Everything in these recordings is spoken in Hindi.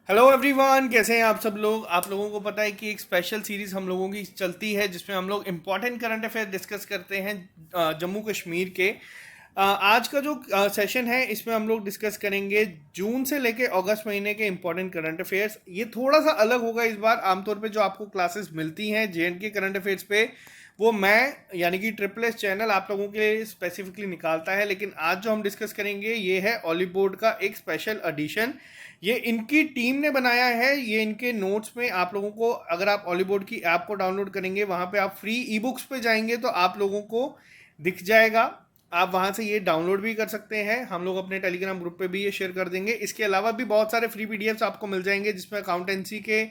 हेलो एवरीवन, कैसे हैं आप सब लोग। आप लोगों को पता है कि एक स्पेशल सीरीज हम लोगों की चलती है जिसमें हम लोग इम्पॉर्टेंट करंट अफेयर डिस्कस करते हैं जम्मू कश्मीर के। आज का जो सेशन है इसमें हम लोग डिस्कस करेंगे जून से लेके अगस्त महीने के इम्पॉर्टेंट करंट अफेयर्स। ये थोड़ा सा अलग होगा इस बार। आमतौर पे जो आपको क्लासेस मिलती हैं जेएंडके करंट अफेयर्स पे, वो मैं यानी कि ट्रिपल एस चैनल आप लोगों के लिए स्पेसिफिकली निकालता है, लेकिन आज जो हम डिस्कस करेंगे ये है ऑलिव बोर्ड का एक स्पेशल एडिशन। ये इनकी टीम ने बनाया है। ये इनके नोट्स में आप लोगों को, अगर आप ऑलिव बोर्ड की ऐप को डाउनलोड करेंगे, वहाँ पे आप फ्री ई बुक्स पे जाएंगे तो आप लोगों को दिख जाएगा। आप वहाँ से ये डाउनलोड भी कर सकते हैं। हम लोग अपने टेलीग्राम ग्रुप पे भी ये शेयर कर देंगे। इसके अलावा भी बहुत सारे फ्री पीडीएफ्स आपको मिल जाएंगे जिसमें अकाउंटेंसी के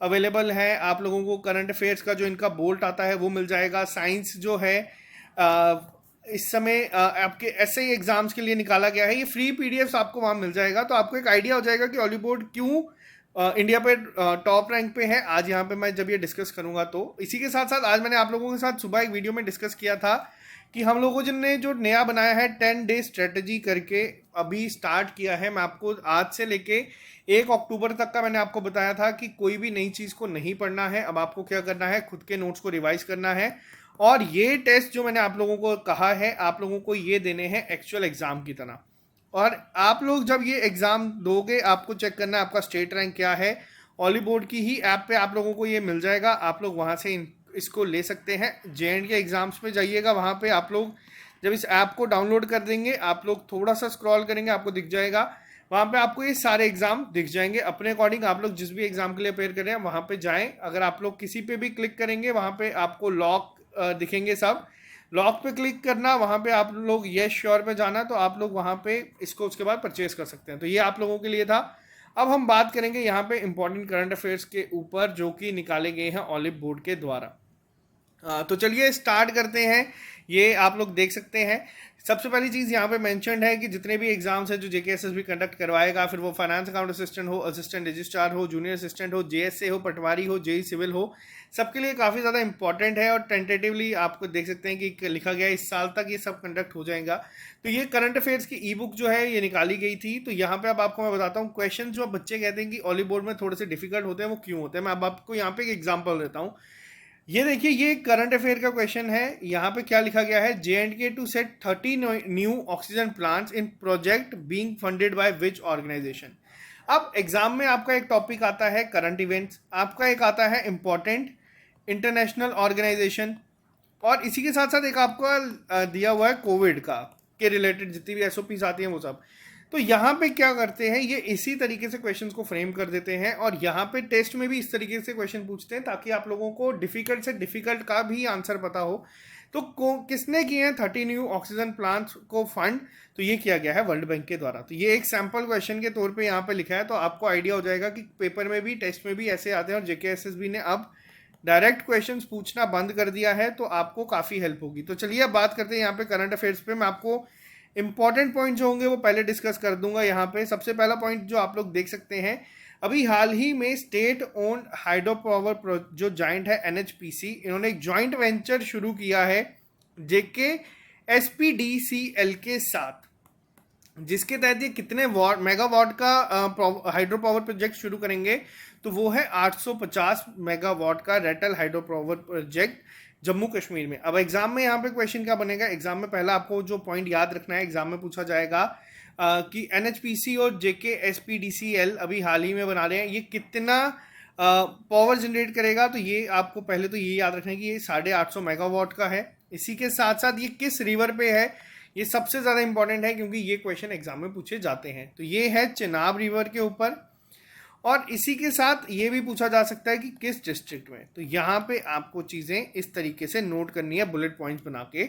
अवेलेबल है। आप लोगों को करंट अफेयर्स का जो इनका बोल्ट आता है वो मिल जाएगा। साइंस जो है इस समय आपके ऐसे ही एग्जाम्स के लिए निकाला गया है। ये फ्री पीडीएफ्स आपको वहाँ मिल जाएगा, तो आपको एक आइडिया हो जाएगा कि ऑलिव बोर्ड क्यों इंडिया पे टॉप रैंक पे है। आज यहाँ पे मैं जब ये डिस्कस करूंगा, तो इसी के साथ साथ आज मैंने आप लोगों के साथ सुबह एक वीडियो में डिस्कस किया था कि हम लोगों ने जो नया बनाया है 10 डे स्ट्रेटजी करके अभी स्टार्ट किया है। मैं आपको आज से लेके 1 अक्टूबर तक का मैंने आपको बताया था कि कोई भी नई चीज़ को नहीं पढ़ना है। अब आपको क्या करना है, खुद के नोट्स को रिवाइज करना है। और ये टेस्ट जो मैंने आप लोगों को कहा है, आप लोगों को ये देने हैं एक्चुअल एग्जाम की तरह। और आप लोग जब ये एग्ज़ाम दोगे, आपको चेक करना है आपका स्टेट रैंक क्या है। ऑलिव बोर्ड की ही ऐप पे आप लोगों को ये मिल जाएगा। आप लोग वहाँ से इसको ले सकते हैं। जेएंड के एग्ज़ाम्स पे जाइएगा, वहाँ पे आप लोग जब इस ऐप को डाउनलोड कर देंगे, आप लोग थोड़ा सा स्क्रॉल करेंगे, आपको दिख जाएगा। वहाँ पे आपको ये सारे एग्ज़ाम दिख जाएंगे। अपने अकॉर्डिंग आप लोग जिस भी एग्ज़ाम के लिए अपेयर कर रहे हैं वहाँ पे जाएं। अगर आप लोग किसी पे भी क्लिक करेंगे, वहाँ पे आपको लॉक दिखेंगे सब। लॉक पे क्लिक करना, वहाँ पे आप लोग यस श्योर पे जाना, तो आप लोग वहाँ पे इसको उसके बाद परचेज कर सकते हैं। तो ये आप लोगों के लिए था। अब हम बात करेंगे यहाँ पे इंपॉर्टेंट करंट अफेयर्स के ऊपर जो कि निकाले गए हैं ऑलिव बोर्ड के द्वारा। तो चलिए स्टार्ट करते हैं। ये आप लोग देख सकते हैं। सबसे पहली चीज़ यहाँ पे मेंशन्ड है कि जितने भी एग्जाम्स हैं जो जेकेएसएसबी कंडक्ट करवाएगा, फिर वो फाइनेंस अकाउंट असिस्टेंट हो, असिस्टेंट रजिस्ट्रार हो, जूनियर असिस्टेंट हो, जेएसए हो, पटवारी हो, जेई सिविल हो, सबके लिए काफ़ी ज़्यादा इंपॉर्टेंट है। और टेंटेटिवली आपको देख सकते हैं कि लिखा गया है इस साल तक ये सब कंडक्ट हो जाएगा। तो ये करंट अफेयर्स की ई बुक जो है ये निकाली गई थी। तो यहाँ पे अब आपको मैं बताता हूँ क्वेश्चन जो बच्चे कहते हैं कि ऑलिव बोर्ड में थोड़े से डिफिकल्ट होते हैं, वो क्यों होते हैं। मैं अब आपको यहाँ पे एक एग्जाम्पल देता हूँ। ये देखिए, ये करंट अफेयर का क्वेश्चन है। यहाँ पे क्या लिखा गया है, JNK to set 30 new oxygen plants in project being funded by which organization. अब एग्जाम में आपका एक टॉपिक आता है करंट इवेंट्स, आपका एक आता है इंपॉर्टेंट इंटरनेशनल ऑर्गेनाइजेशन, और इसी के साथ साथ एक आपका दिया हुआ है कोविड का के रिलेटेड जितनी भी एसओपीज आती हैं वो सब। तो यहाँ पे क्या करते हैं, ये इसी तरीके से क्वेश्चंस को फ्रेम कर देते हैं। और यहाँ पे टेस्ट में भी इस तरीके से क्वेश्चन पूछते हैं ताकि आप लोगों को डिफिकल्ट से डिफिकल्ट का भी आंसर पता हो। तो किसने किए हैं 30 न्यू ऑक्सीजन प्लांट्स को फंड, तो ये किया गया है वर्ल्ड बैंक के द्वारा। तो ये एक सैम्पल क्वेश्चन के तौर पे यहाँ पे लिखा है, तो आपको आइडिया हो जाएगा कि पेपर में भी टेस्ट में भी ऐसे आते हैं। और जेकेएसएसबी ने अब डायरेक्ट क्वेश्चंस पूछना बंद कर दिया है, तो आपको काफ़ी हेल्प होगी। तो चलिए अब बात करते हैं यहाँ पे करंट अफेयर्स पे। मैं आपको इंपॉर्टेंट पॉइंट जो होंगे वो पहले डिस्कस कर दूंगा। यहाँ पे सबसे पहला पॉइंट जो आप लोग देख सकते हैं, अभी हाल ही में स्टेट ओन्ड हाइड्रो पावर जो जॉइंट है NHPC, इन्होंने एक जॉइंट वेंचर शुरू किया है जेके SPDCL के साथ, जिसके तहत ये कितने वाट मेगावाट का हाइड्रो पावर प्रोजेक्ट शुरू करेंगे, तो वो है 850 मेगावाट का Ratle hydro power project Jammu Kashmir में। अब एग्जाम में यहाँ पे क्वेश्चन क्या बनेगा, एग्जाम में पहला आपको जो पॉइंट याद रखना है, एग्जाम में पूछा जाएगा कि NHPC और JK SPDCL अभी हाल ही में बना रहे हैं, ये कितना पावर जनरेट करेगा। तो ये आपको पहले तो ये याद रखना है कि ये 850 मेगावाट का है। इसी के साथ साथ ये किस रिवर पे है, ये सबसे ज़्यादा इंपॉर्टेंट है क्योंकि ये क्वेश्चन एग्जाम में पूछे जाते हैं। तो ये है चेनाब रिवर के ऊपर। और इसी के साथ ये भी पूछा जा सकता है कि किस डिस्ट्रिक्ट में। तो यहाँ पे आपको चीज़ें इस तरीके से नोट करनी है बुलेट पॉइंट्स बना के।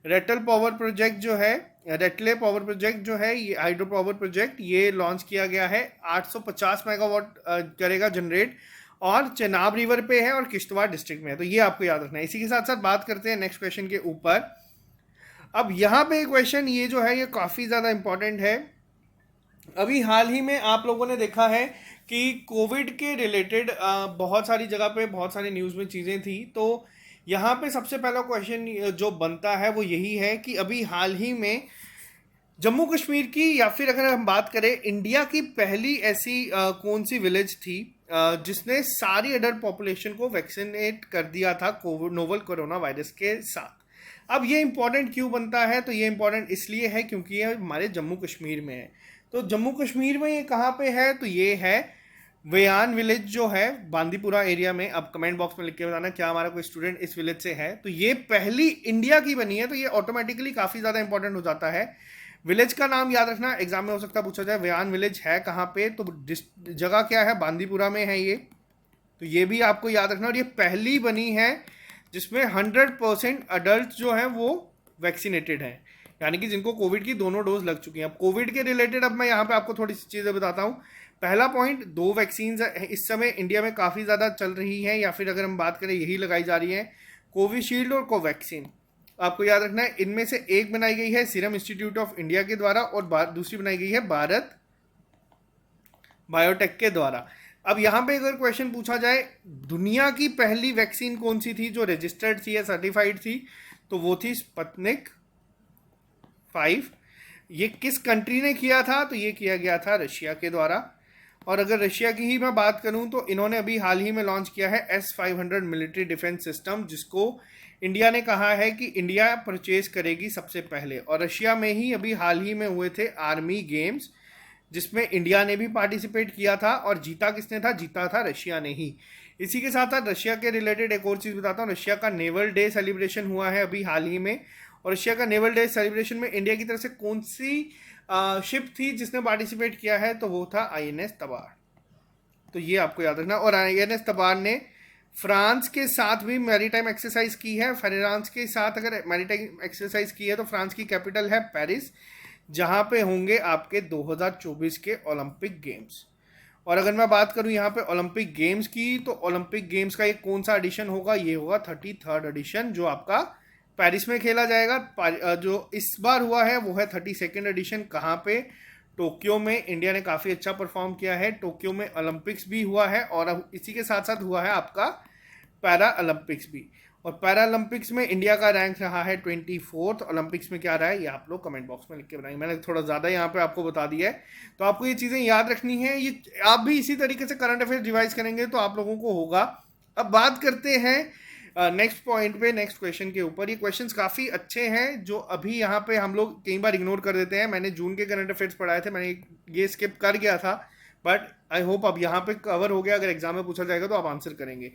रेटल पावर प्रोजेक्ट जो है, रेटले पावर प्रोजेक्ट जो है, ये हाइड्रो पावर प्रोजेक्ट ये लॉन्च किया गया है। 850 मेगावाट करेगा जनरेट, और चेनाब रिवर पे है और किश्तवाड़ डिस्ट्रिक्ट में है। तो ये आपको याद रखना है। इसी के साथ साथ बात करते हैं नेक्स्ट क्वेश्चन के ऊपर। अब यहाँ पे क्वेश्चन ये जो है ये काफ़ी ज़्यादा इंपॉर्टेंट है। अभी हाल ही में आप लोगों ने देखा है कि कोविड के रिलेटेड बहुत सारी जगह पे बहुत सारी न्यूज़ में चीज़ें थी। तो यहाँ पे सबसे पहला क्वेश्चन जो बनता है वो यही है कि अभी हाल ही में जम्मू कश्मीर की, या फिर अगर हम बात करें इंडिया की पहली ऐसी कौन सी विलेज थी जिसने सारी अडल्ट पॉपुलेशन को वैक्सीनेट कर दिया था कोविड नोवल कोरोना वायरस के साथ। अब ये इंपॉर्टेंट क्यों बनता है? तो ये इंपॉर्टेंट इसलिए है क्योंकि ये हमारे जम्मू कश्मीर में है। तो जम्मू कश्मीर में ये कहाँ पे है? तो ये है वेयान विलेज जो है बांदीपुरा एरिया में। अब कमेंट बॉक्स में लिख के बताना क्या हमारा कोई स्टूडेंट इस विलेज से है। तो ये पहली इंडिया की बनी है, तो ये ऑटोमेटिकली काफ़ी ज़्यादा इंपॉर्टेंट हो जाता है। विलेज का नाम याद रखना, एग्जाम में हो सकता है पूछा जाए वेयान विलेज है कहाँ पे, तो जगह क्या है? बांदीपुरा में है ये। तो ये भी आपको याद रखना। और ये पहली बनी है जिसमें 100% अडल्ट जो है वो वैक्सीनेटेड हैं, यानी कि जिनको कोविड की दोनों डोज लग चुकी हैं। अब कोविड के रिलेटेड अब मैं यहाँ पे आपको थोड़ी सी चीज़ें बताता हूँ। पहला पॉइंट, 2 वैक्सीन इस समय इंडिया में काफ़ी ज़्यादा चल रही हैं, या फिर अगर हम बात करें यही लगाई जा रही है, कोविशील्ड और कोवैक्सीन। आपको याद रखना है इनमें से एक बनाई गई है सीरम इंस्टीट्यूट ऑफ इंडिया के द्वारा और दूसरी बनाई गई है भारत बायोटेक के द्वारा। अब यहाँ पे अगर क्वेश्चन पूछा जाए दुनिया की पहली वैक्सीन कौन सी थी जो रजिस्टर्ड थी या सर्टिफाइड थी, तो वो थी स्पुतनिक 5। ये किस कंट्री ने किया था? तो ये किया गया था रशिया के द्वारा। और अगर रशिया की ही मैं बात करूं तो इन्होंने अभी हाल ही में लॉन्च किया है S-500 मिलिट्री डिफेंस सिस्टम, जिसको इंडिया ने कहा है कि इंडिया परचेज करेगी सबसे पहले। और रशिया में ही अभी हाल ही में हुए थे आर्मी गेम्स, जिसमें इंडिया ने भी पार्टिसिपेट किया था। और जीता किसने था? जीता था रशिया ने ही। इसी के साथ साथ रशिया के रिलेटेड एक और चीज़ बताता हूँ। रशिया का नेवल डे सेलिब्रेशन हुआ है अभी हाल ही में। और रशिया का नेवल डे सेलिब्रेशन में इंडिया की तरफ से कौन सी शिप थी जिसने पार्टिसिपेट किया है? तो वो था INS तबार। तो ये आपको याद रखना। और INS तबार ने फ्रांस के साथ भी मैरीटाइम एक्सरसाइज की है। फ्रांस के साथ अगर मैरीटाइम एक्सरसाइज की है तो फ्रांस की कैपिटल है पेरिस, जहाँ पे होंगे आपके 2024 के ओलंपिक गेम्स। और अगर मैं बात करूँ यहाँ पे ओलंपिक गेम्स की, तो ओलंपिक गेम्स का ये कौन सा एडिशन होगा? ये होगा 33rd एडिशन, जो आपका पेरिस में खेला जाएगा। जो इस बार हुआ है वो है 32nd एडिशन। कहाँ पे? टोक्यो में। इंडिया ने काफ़ी अच्छा परफॉर्म किया है। टोक्यो में ओलंपिक्स भी हुआ है और अब इसी के साथ साथ हुआ है आपका पैरा ओलंपिक्स भी। और पैरा ओलंपिक्स में इंडिया का रैंक रहा है 24th। ओलंपिक्स में क्या रहा है ये आप लोग कमेंट बॉक्स में लिख के बताएंगे। मैंने थोड़ा ज़्यादा यहाँ पे आपको बता दिया है, तो आपको ये चीज़ें याद रखनी है। ये आप भी इसी तरीके से करंट अफेयर रिवाइज करेंगे तो आप लोगों को होगा। अब बात करते हैं नेक्स्ट पॉइंट पे, नेक्स्ट क्वेश्चन के ऊपर। ये क्वेश्चंस काफ़ी अच्छे हैं जो अभी यहाँ पे हम लोग कई बार इग्नोर कर देते हैं। मैंने जून के करंट अफेयर्स पढ़ाए थे, मैंने ये स्किप कर गया था, बट आई होप अब यहाँ पे कवर हो गया। अगर एग्जाम में पूछा जाएगा तो आप आंसर करेंगे।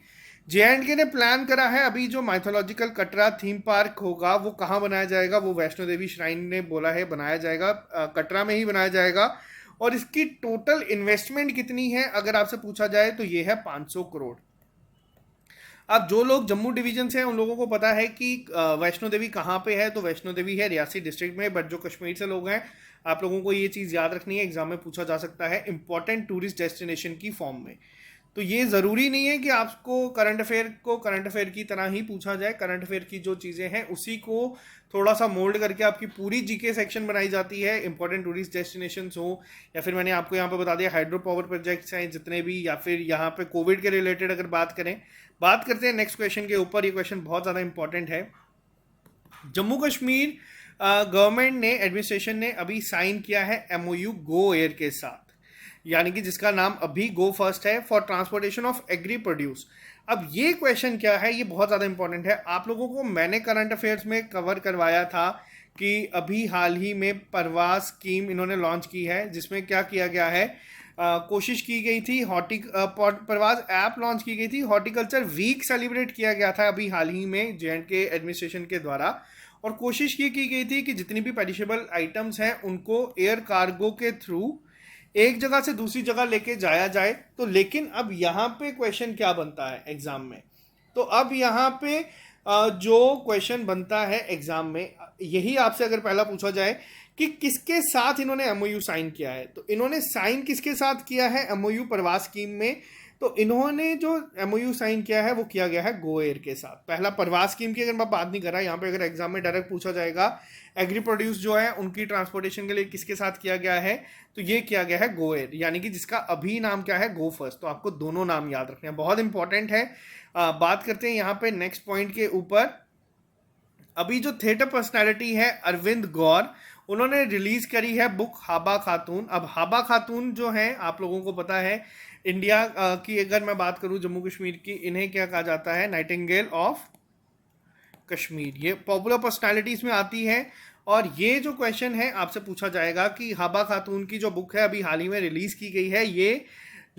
JNK ने प्लान करा है अभी जो माइथोलॉजिकल कटरा थीम पार्क होगा वो कहाँ बनाया जाएगा? वो वैष्णो देवी श्राइन ने बोला है बनाया जाएगा, कटरा में ही बनाया जाएगा। और इसकी टोटल इन्वेस्टमेंट कितनी है अगर आपसे पूछा जाए तो ये है 500 करोड़। अब जो लोग जम्मू डिवीजन से हैं उन लोगों को पता है कि वैष्णो देवी कहाँ पे है। तो वैष्णो देवी है रियासी डिस्ट्रिक्ट में। बट जो कश्मीर से लोग हैं आप लोगों को ये चीज़ याद रखनी है, एग्जाम में पूछा जा सकता है इंपॉर्टेंट टूरिस्ट डेस्टिनेशन की फॉर्म में। तो ये ज़रूरी नहीं है कि आपको करंट अफेयर की तरह ही पूछा जाए। करंट अफेयर की जो चीज़ें हैं उसी को थोड़ा सा मोल्ड करके आपकी पूरी जीके सेक्शन बनाई जाती है। इंपॉर्टेंट टूरिस्ट डेस्टिनेशंस हो, या फिर मैंने आपको यहाँ पे बता दिया हाइड्रो पावर प्रोजेक्ट्स हैं जितने भी, या फिर यहाँ पे कोविड के रिलेटेड अगर बात करते हैं नेक्स्ट क्वेश्चन के ऊपर। ये क्वेश्चन बहुत ज़्यादा इंपॉर्टेंट है। जम्मू कश्मीर गवर्नमेंट ने, एडमिनिस्ट्रेशन ने अभी साइन किया है MOU गो एयर के साथ, यानी कि जिसका नाम अभी गो फर्स्ट है, for transportation of agri produce. अब ये क्वेश्चन क्या है? ये बहुत ज़्यादा इंपॉर्टेंट है। आप लोगों को मैंने करंट अफेयर्स में कवर करवाया था कि अभी हाल ही में परवास स्कीम इन्होंने लॉन्च की है, जिसमें क्या किया गया है, कोशिश की गई थी परवाज ऐप लॉन्च की गई थी। हॉर्टिकल्चर वीक सेलिब्रेट किया गया था अभी हाल ही में JNK एडमिनिस्ट्रेशन के द्वारा। और कोशिश ये की गई थी कि जितनी भी पेरिशेबल आइटम्स हैं उनको एयर कार्गो के थ्रू एक जगह से दूसरी जगह लेके जाया जाए। तो लेकिन अब यहाँ पे क्वेश्चन क्या बनता है एग्जाम में? तो अब यहाँ पे जो क्वेश्चन बनता है एग्जाम में, यही आपसे अगर पहला पूछा जाए कि किसके साथ इन्होंने MOU साइन किया है, तो इन्होंने साइन किसके साथ किया है MOU प्रवास स्कीम में? तो इन्होंने जो MOU साइन किया है वो किया गया है गो एयर के साथ। पहला प्रवास स्कीम की अगर मैं बात नहीं कर रहा, यहाँ पे अगर एग्जाम में डायरेक्ट पूछा जाएगा एग्री प्रोड्यूस जो है उनकी ट्रांसपोर्टेशन के लिए किसके साथ किया गया है, तो ये किया गया है गो एयर, यानी कि जिसका अभी नाम क्या है, गो फर्स्ट। तो आपको दोनों नाम याद रखने हैं, बहुत इंपॉर्टेंट है। बात करते हैं यहाँ पे नेक्स्ट पॉइंट के ऊपर। अभी जो थिएटर पर्सनैलिटी है अरविंद गौर, उन्होंने रिलीज करी है बुक हाबा खातून। अब हाबा खातून जो है आप लोगों को पता है, इंडिया की अगर मैं बात करूं जम्मू कश्मीर की, इन्हें क्या कहा जाता है, नाइटिंगेल ऑफ कश्मीर। ये पॉपुलर पर्सनालिटीज में आती है। और ये जो क्वेश्चन है आपसे पूछा जाएगा कि हाबा खातून की जो बुक है अभी हाल ही में रिलीज की गई है, ये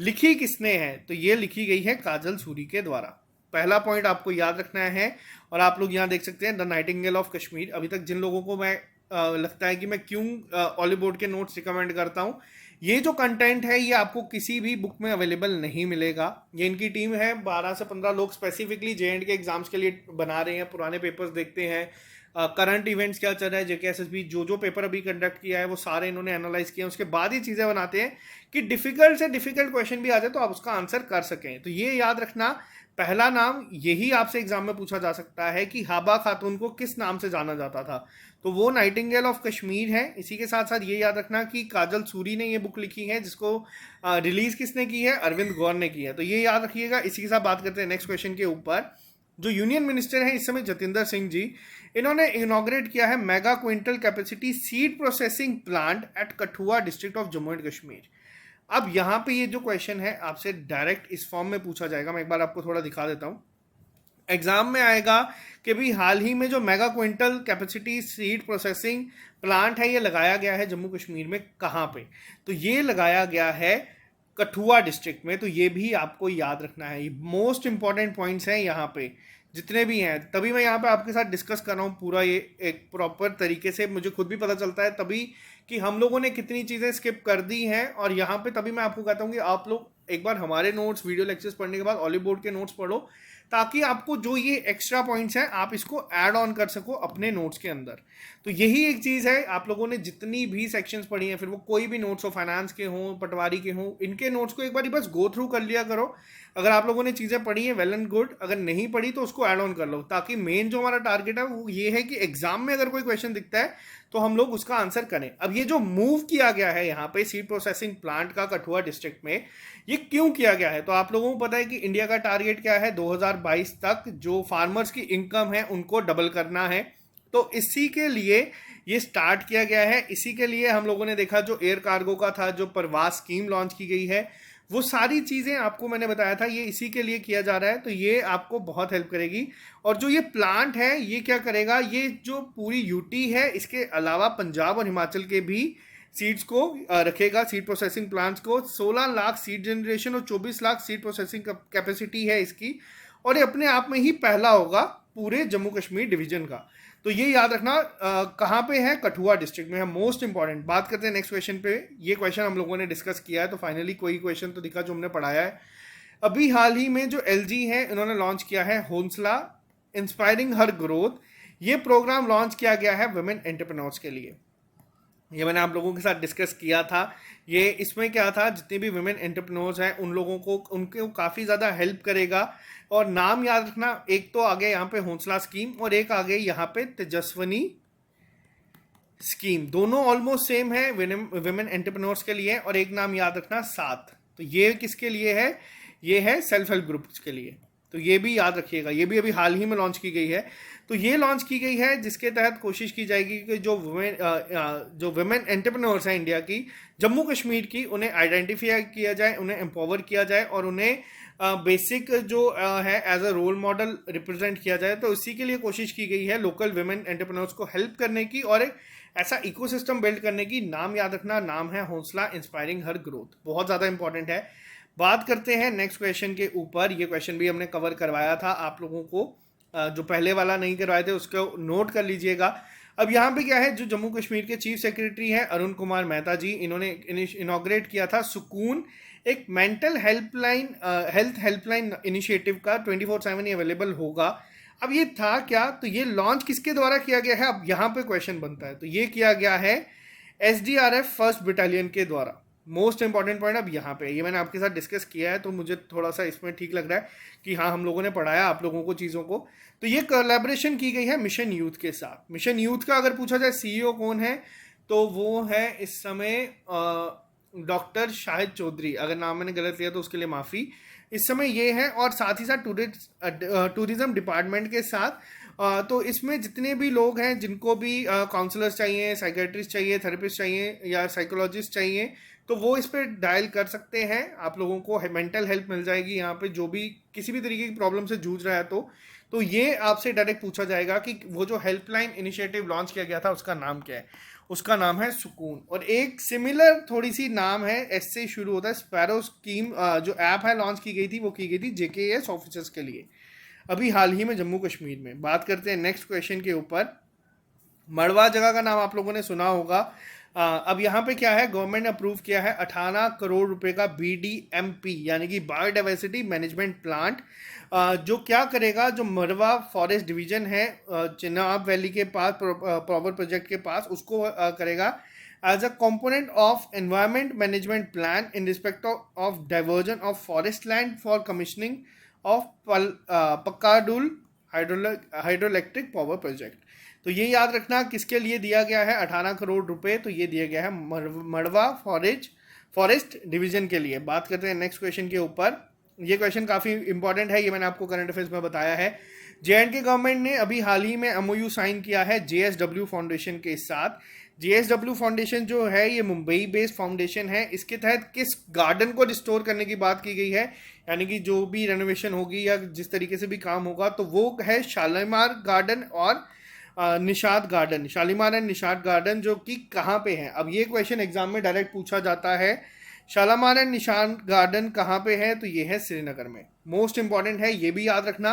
लिखी किसने है, तो ये लिखी गई है काजल सूरी के द्वारा। पहला पॉइंट आपको याद रखना है। और आप लोग यहाँ देख सकते हैं द नाइटिंगेल ऑफ कश्मीर। अभी तक जिन लोगों को मैं लगता है कि मैं क्यों ऑलीवुड के नोट्स रिकमेंड करता हूँ, ये जो कंटेंट है ये आपको किसी भी बुक में अवेलेबल नहीं मिलेगा। ये इनकी टीम है, 12 से 15 लोग स्पेसिफिकली जे के एग्जाम्स के लिए बना रहे हैं, पुराने पेपर्स देखते हैं, करंट इवेंट्स क्या चल रहा है, जेकेएसएसबी जो पेपर अभी कंडक्ट किया है वो सारे इन्होंने एनालाइज किया, उसके बाद ही चीज़ें बनाते हैं कि डिफिकल्ट से डिफिकल्ट क्वेश्चन भी आ जाए तो आप उसका आंसर कर सकें। तो ये याद रखना, पहला नाम यही आपसे एग्जाम में पूछा जा सकता है कि हाबा खातून को किस नाम से जाना जाता था, तो वो नाइटिंगेल ऑफ कश्मीर है। इसी के साथ साथ ये याद रखना कि काजल सूरी ने ये बुक लिखी है, जिसको रिलीज किसने की है, अरविंद गौर ने की है। तो ये याद रखिएगा। इसी के साथ बात करते हैं नेक्स्ट क्वेश्चन के ऊपर। जो यूनियन मिनिस्टर हैं इस समय जतिंदर सिंह जी, इन्होंने इनॉग्रेट किया है mega quintal capacity seed processing plant at Kathua district of Jammu and Kashmir. अब यहाँ पे ये जो क्वेश्चन है आपसे डायरेक्ट इस फॉर्म में पूछा जाएगा, मैं एक बार आपको थोड़ा दिखा देता हूँ। एग्जाम में आएगा कि भी हाल ही में जो mega quintal capacity seed processing plant है ये लगाया गया है जम्मू कश्मीर में, कहाँ पे, तो ये लगाया गया है कठुआ डिस्ट्रिक्ट में। तो ये भी आपको याद रखना है, ये मोस्ट इंपॉर्टेंट पॉइंट्स हैं यहाँ पे जितने भी हैं, तभी मैं यहाँ पे आपके साथ डिस्कस कर रहा हूँ पूरा ये एक प्रॉपर तरीके से। मुझे खुद भी पता चलता है तभी कि हम लोगों ने कितनी चीज़ें स्किप कर दी हैं, और यहाँ पे तभी मैं आपको कहता हूँ कि आप लोग एक बार हमारे नोट्स वीडियो लेक्चर्स पढ़ने के बाद ऑलीवुड के नोट्स पढ़ो, ताकि आपको जो ये एक्स्ट्रा पॉइंट्स हैं आप इसको ऐड ऑन कर सको अपने नोट्स के अंदर। तो यही एक चीज़ है, आप लोगों ने जितनी भी सेक्शंस पढ़ी हैं, फिर वो कोई भी नोट्स हो, फाइनेंस के हों, पटवारी के हों, इनके नोट्स को एक बार बस गो थ्रू कर लिया करो। अगर आप लोगों ने चीज़ें पढ़ी हैं वेल एंड गुड, अगर नहीं पढ़ी तो उसको ऐड ऑन कर लो, ताकि मेन जो हमारा टारगेट है वो ये है कि एग्जाम में अगर कोई क्वेश्चन दिखता है तो हम लोग उसका आंसर करें। अब ये जो मूव किया गया है यहाँ पे सीड प्रोसेसिंग प्लांट का कठुआ डिस्ट्रिक्ट में, ये क्यों किया गया है, तो आप लोगों को पता है कि इंडिया का टारगेट क्या है, 2022 तक जो फार्मर्स की इनकम है उनको डबल करना है। तो इसी के लिए ये स्टार्ट किया गया है। इसी के लिए हम लोगों ने देखा जो एयर कार्गो का था, जो प्रवास स्कीम लॉन्च की गई है, वो सारी चीज़ें आपको मैंने बताया था ये इसी के लिए किया जा रहा है। तो ये आपको बहुत हेल्प करेगी। और जो ये प्लांट है ये क्या करेगा, ये जो पूरी यूटी है इसके अलावा पंजाब और हिमाचल के भी सीड्स को रखेगा, सीड प्रोसेसिंग प्लांट्स को। 16 लाख सीड जनरेशन और 24 लाख सीड प्रोसेसिंग कैपेसिटी है इसकी, और ये अपने आप में ही पहला होगा पूरे जम्मू कश्मीर डिवीजन का। तो ये याद रखना, कहाँ पे है, कठुआ डिस्ट्रिक्ट में है, मोस्ट इंपॉर्टेंट। बात करते हैं नेक्स्ट क्वेश्चन पे। ये क्वेश्चन हम लोगों ने डिस्कस किया है, तो फाइनली कोई क्वेश्चन तो दिखा जो हमने पढ़ाया है। अभी हाल ही में जो एलजी है इन्होंने लॉन्च किया है हौसला इंस्पायरिंग हर ग्रोथ। ये प्रोग्राम लॉन्च किया गया है वुमेन एंटरप्रेन्योर्स के लिए। ये मैंने आप लोगों के साथ डिस्कस किया था। ये इसमें क्या था, जितने भी वुमेन एंटरप्रेन्योर्स हैं उन लोगों को उनको काफ़ी ज़्यादा हेल्प करेगा। और नाम याद रखना, एक तो आ गया यहाँ पे हौसला स्कीम और एक आ गई यहाँ पे तेजस्विनी स्कीम, दोनों ऑलमोस्ट सेम है, वुमेन एंटरप्रेन्योर्स के लिए। और एक नाम याद रखना साथ, तो ये किसके लिए है, ये है सेल्फ हेल्प ग्रुप्स के लिए। तो ये भी याद रखिएगा, ये भी अभी हाल ही में लॉन्च की गई है। तो ये लॉन्च की गई है जिसके तहत कोशिश की जाएगी कि जो वुमेन एंटरप्रेन्योर्स हैं इंडिया की, जम्मू कश्मीर की, उन्हें आइडेंटिफाई किया जाए, उन्हें एम्पावर किया जाए और उन्हें बेसिक जो है as a role model represent किया जाए। तो इसी के लिए कोशिश की गई है लोकल वुमेन एंटरप्रेन्योर्स को हेल्प करने की और एक ऐसा इकोसिस्टम बिल्ड करने की। नाम याद रखना, नाम है हौसला इंस्पायरिंग हर ग्रोथ, बहुत ज़्यादा इंपॉर्टेंट है। बात करते हैं नेक्स्ट क्वेश्चन के ऊपर। ये क्वेश्चन भी हमने कवर करवाया था आप लोगों को, जो पहले वाला नहीं करवाए थे उसको नोट कर लीजिएगा। अब यहाँ पे क्या है, जो जम्मू कश्मीर के चीफ सेक्रेटरी हैं अरुण कुमार मेहता जी, इन्होंने इनॉग्रेट किया था सुकून, एक mental helpline, health helpline initiative का 24/7 ये अवेलेबल होगा। अब ये था क्या, तो ये लॉन्च किसके द्वारा किया गया है, अब यहाँ पे क्वेश्चन बनता है। तो ये किया गया है SDRF 1st बटालियन के द्वारा। मोस्ट इंपॉर्टेंट पॉइंट अब यहाँ पे, ये मैंने आपके साथ डिस्कस किया है तो मुझे थोड़ा सा इसमें ठीक लग रहा है कि हाँ हम लोगों ने पढ़ाया आप लोगों को चीज़ों को। तो ये कोलैबोरेशन की गई है मिशन यूथ के साथ। मिशन यूथ का अगर पूछा जाए CEO कौन है, तो वो है इस समय डॉक्टर शाहिद चौधरी, अगर नाम मैंने गलत लिया तो उसके लिए माफ़ी। इस समय ये है, और साथ ही साथ टूरिज्म डिपार्टमेंट के साथ तो इसमें जितने भी लोग हैं जिनको भी काउंसलर्स चाहिए, साइकेट्रिस्ट चाहिए, थेरेपिस्ट चाहिए या साइकोलॉजिस्ट चाहिए, तो वो इस पर डायल कर सकते हैं। आप लोगों को मेंटल हेल्प मिल जाएगी यहाँ पे, जो भी किसी भी तरीके की प्रॉब्लम से जूझ रहा है तो ये आपसे डायरेक्ट पूछा जाएगा कि वो जो हेल्पलाइन इनिशिएटिव लॉन्च किया गया था उसका नाम क्या है। उसका नाम है सुकून। और एक सिमिलर थोड़ी सी नाम है, एस से शुरू होता है, स्पैरो स्कीम, जो ऐप है लॉन्च की गई थी, वो की गई थी JKS ऑफिसर्स के लिए अभी हाल ही में जम्मू कश्मीर में। बात करते हैं नेक्स्ट क्वेश्चन के ऊपर। मड़वा जगह का नाम आप लोगों ने सुना होगा। अब यहाँ पे क्या है, गवर्नमेंट ने अप्रूव किया है 18 करोड़ रुपए का BDMP यानी कि बायोडाइवर्सिटी मैनेजमेंट प्लांट, जो क्या करेगा, जो मड़वा फॉरेस्ट डिवीजन है चिनाब वैली के पास, पावर प्रोजेक्ट के पास, उसको करेगा as a component of environment management plan in respect of diversion of forest land for commissioning of Pakadul hydroelectric power project। तो ये याद रखना किसके लिए दिया गया है 18 करोड़ रुपए, तो ये दिया गया है मड़वा फॉरेस्ट डिवीजन के लिए। बात करते हैं नेक्स्ट क्वेश्चन के ऊपर। ये क्वेश्चन काफ़ी इंपॉर्टेंट है, ये मैंने आपको करंट अफेयर्स में बताया है। JNK गवर्नमेंट ने अभी हाल ही में MOU साइन किया है JSW फाउंडेशन के साथ। JSW फाउंडेशन जो है ये मुंबई बेस्ड फाउंडेशन है। इसके तहत किस गार्डन को रिस्टोर करने की बात की गई है, यानी कि जो भी रेनोवेशन होगी या जिस तरीके से भी काम होगा, तो वो है शालीमार गार्डन और Nishad garden, Shalimar and Nishad garden, जो कि कहाँ पे है। अब ये क्वेश्चन एग्जाम में डायरेक्ट पूछा जाता है, शालीमार एंड निषाद गार्डन कहाँ पे है, तो ये है श्रीनगर में। मोस्ट इंपॉर्टेंट है, ये भी याद रखना,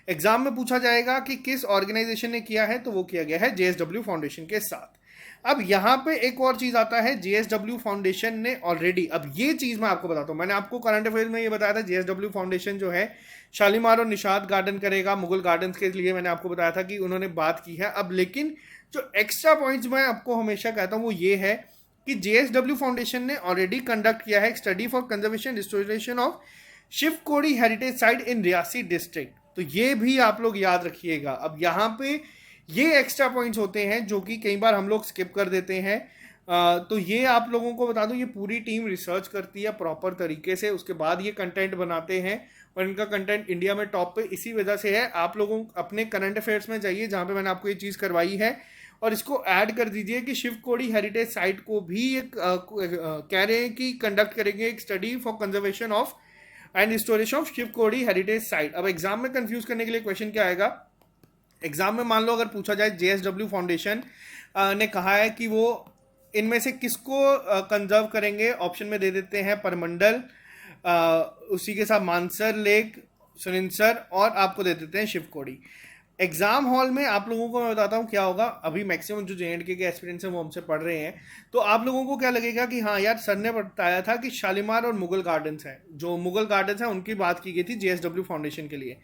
एग्जाम में पूछा जाएगा कि किस ऑर्गेनाइजेशन ने किया है, तो वो किया गया है JSW फाउंडेशन के साथ। अब यहाँ पे एक और चीज आता है, JSW फाउंडेशन ने ऑलरेडी, अब ये चीज मैं आपको बताता हूँ, मैंने आपको करंट अफेयर्स में ये बताया था JSW फाउंडेशन जो है शालीमार और निषाद गार्डन करेगा। मुगल गार्डन्स के लिए मैंने आपको बताया था कि उन्होंने बात की है। अब लेकिन जो एक्स्ट्रा पॉइंट्स मैं आपको हमेशा कहता हूँ वो ये है कि JSW फाउंडेशन ने ऑलरेडी कंडक्ट किया है एक study for conservation restoration of Shiv Khori heritage site in Reasi district, तो ये भी आप लोग याद रखिएगा। अब यहाँ पे ये एक्स्ट्रा पॉइंट्स होते हैं जो कि कई बार हम लोग स्किप कर देते हैं, तो ये आप लोगों को बता दूं, ये पूरी टीम रिसर्च करती है प्रॉपर तरीके से, उसके बाद ये कंटेंट बनाते हैं और इनका कंटेंट इंडिया में टॉप पे इसी वजह से है। आप लोगों अपने करंट अफेयर्स में जाइए जहाँ पे मैंने आपको ये चीज़ करवाई है और इसको ऐड कर दीजिए कि शिव कोड़ी हेरिटेज साइट को भी एक कह रहे हैं कि कंडक्ट करेंगे एक study for conservation of and restoration of Shiv Khori heritage site. अब एग्जाम में कंफ्यूज करने के लिए क्वेश्चन क्या आएगा, एग्जाम में मान लो अगर पूछा जाए JSW फाउंडेशन ने कहा है कि वो इनमें से किसको कंजर्व करेंगे, ऑप्शन में दे देते हैं परमंडल, उसी के साथ मानसर लेक, सुनिनसर, और आपको दे देते हैं शिवकोड़ी। एग्जाम हॉल में आप लोगों को मैं बताता हूँ क्या होगा। अभी मैक्सिमम जो JNK के एस्पिरेंट्स हैं वो हमसे पढ़ रहे हैं, तो आप लोगों को क्या लगेगा कि हाँ यार, सर ने बताया था कि शालीमार और मुगल गार्डन्स हैं, जो मुगल गार्डन्स हैं उनकी बात की गई थी JSW फाउंडेशन के लिए।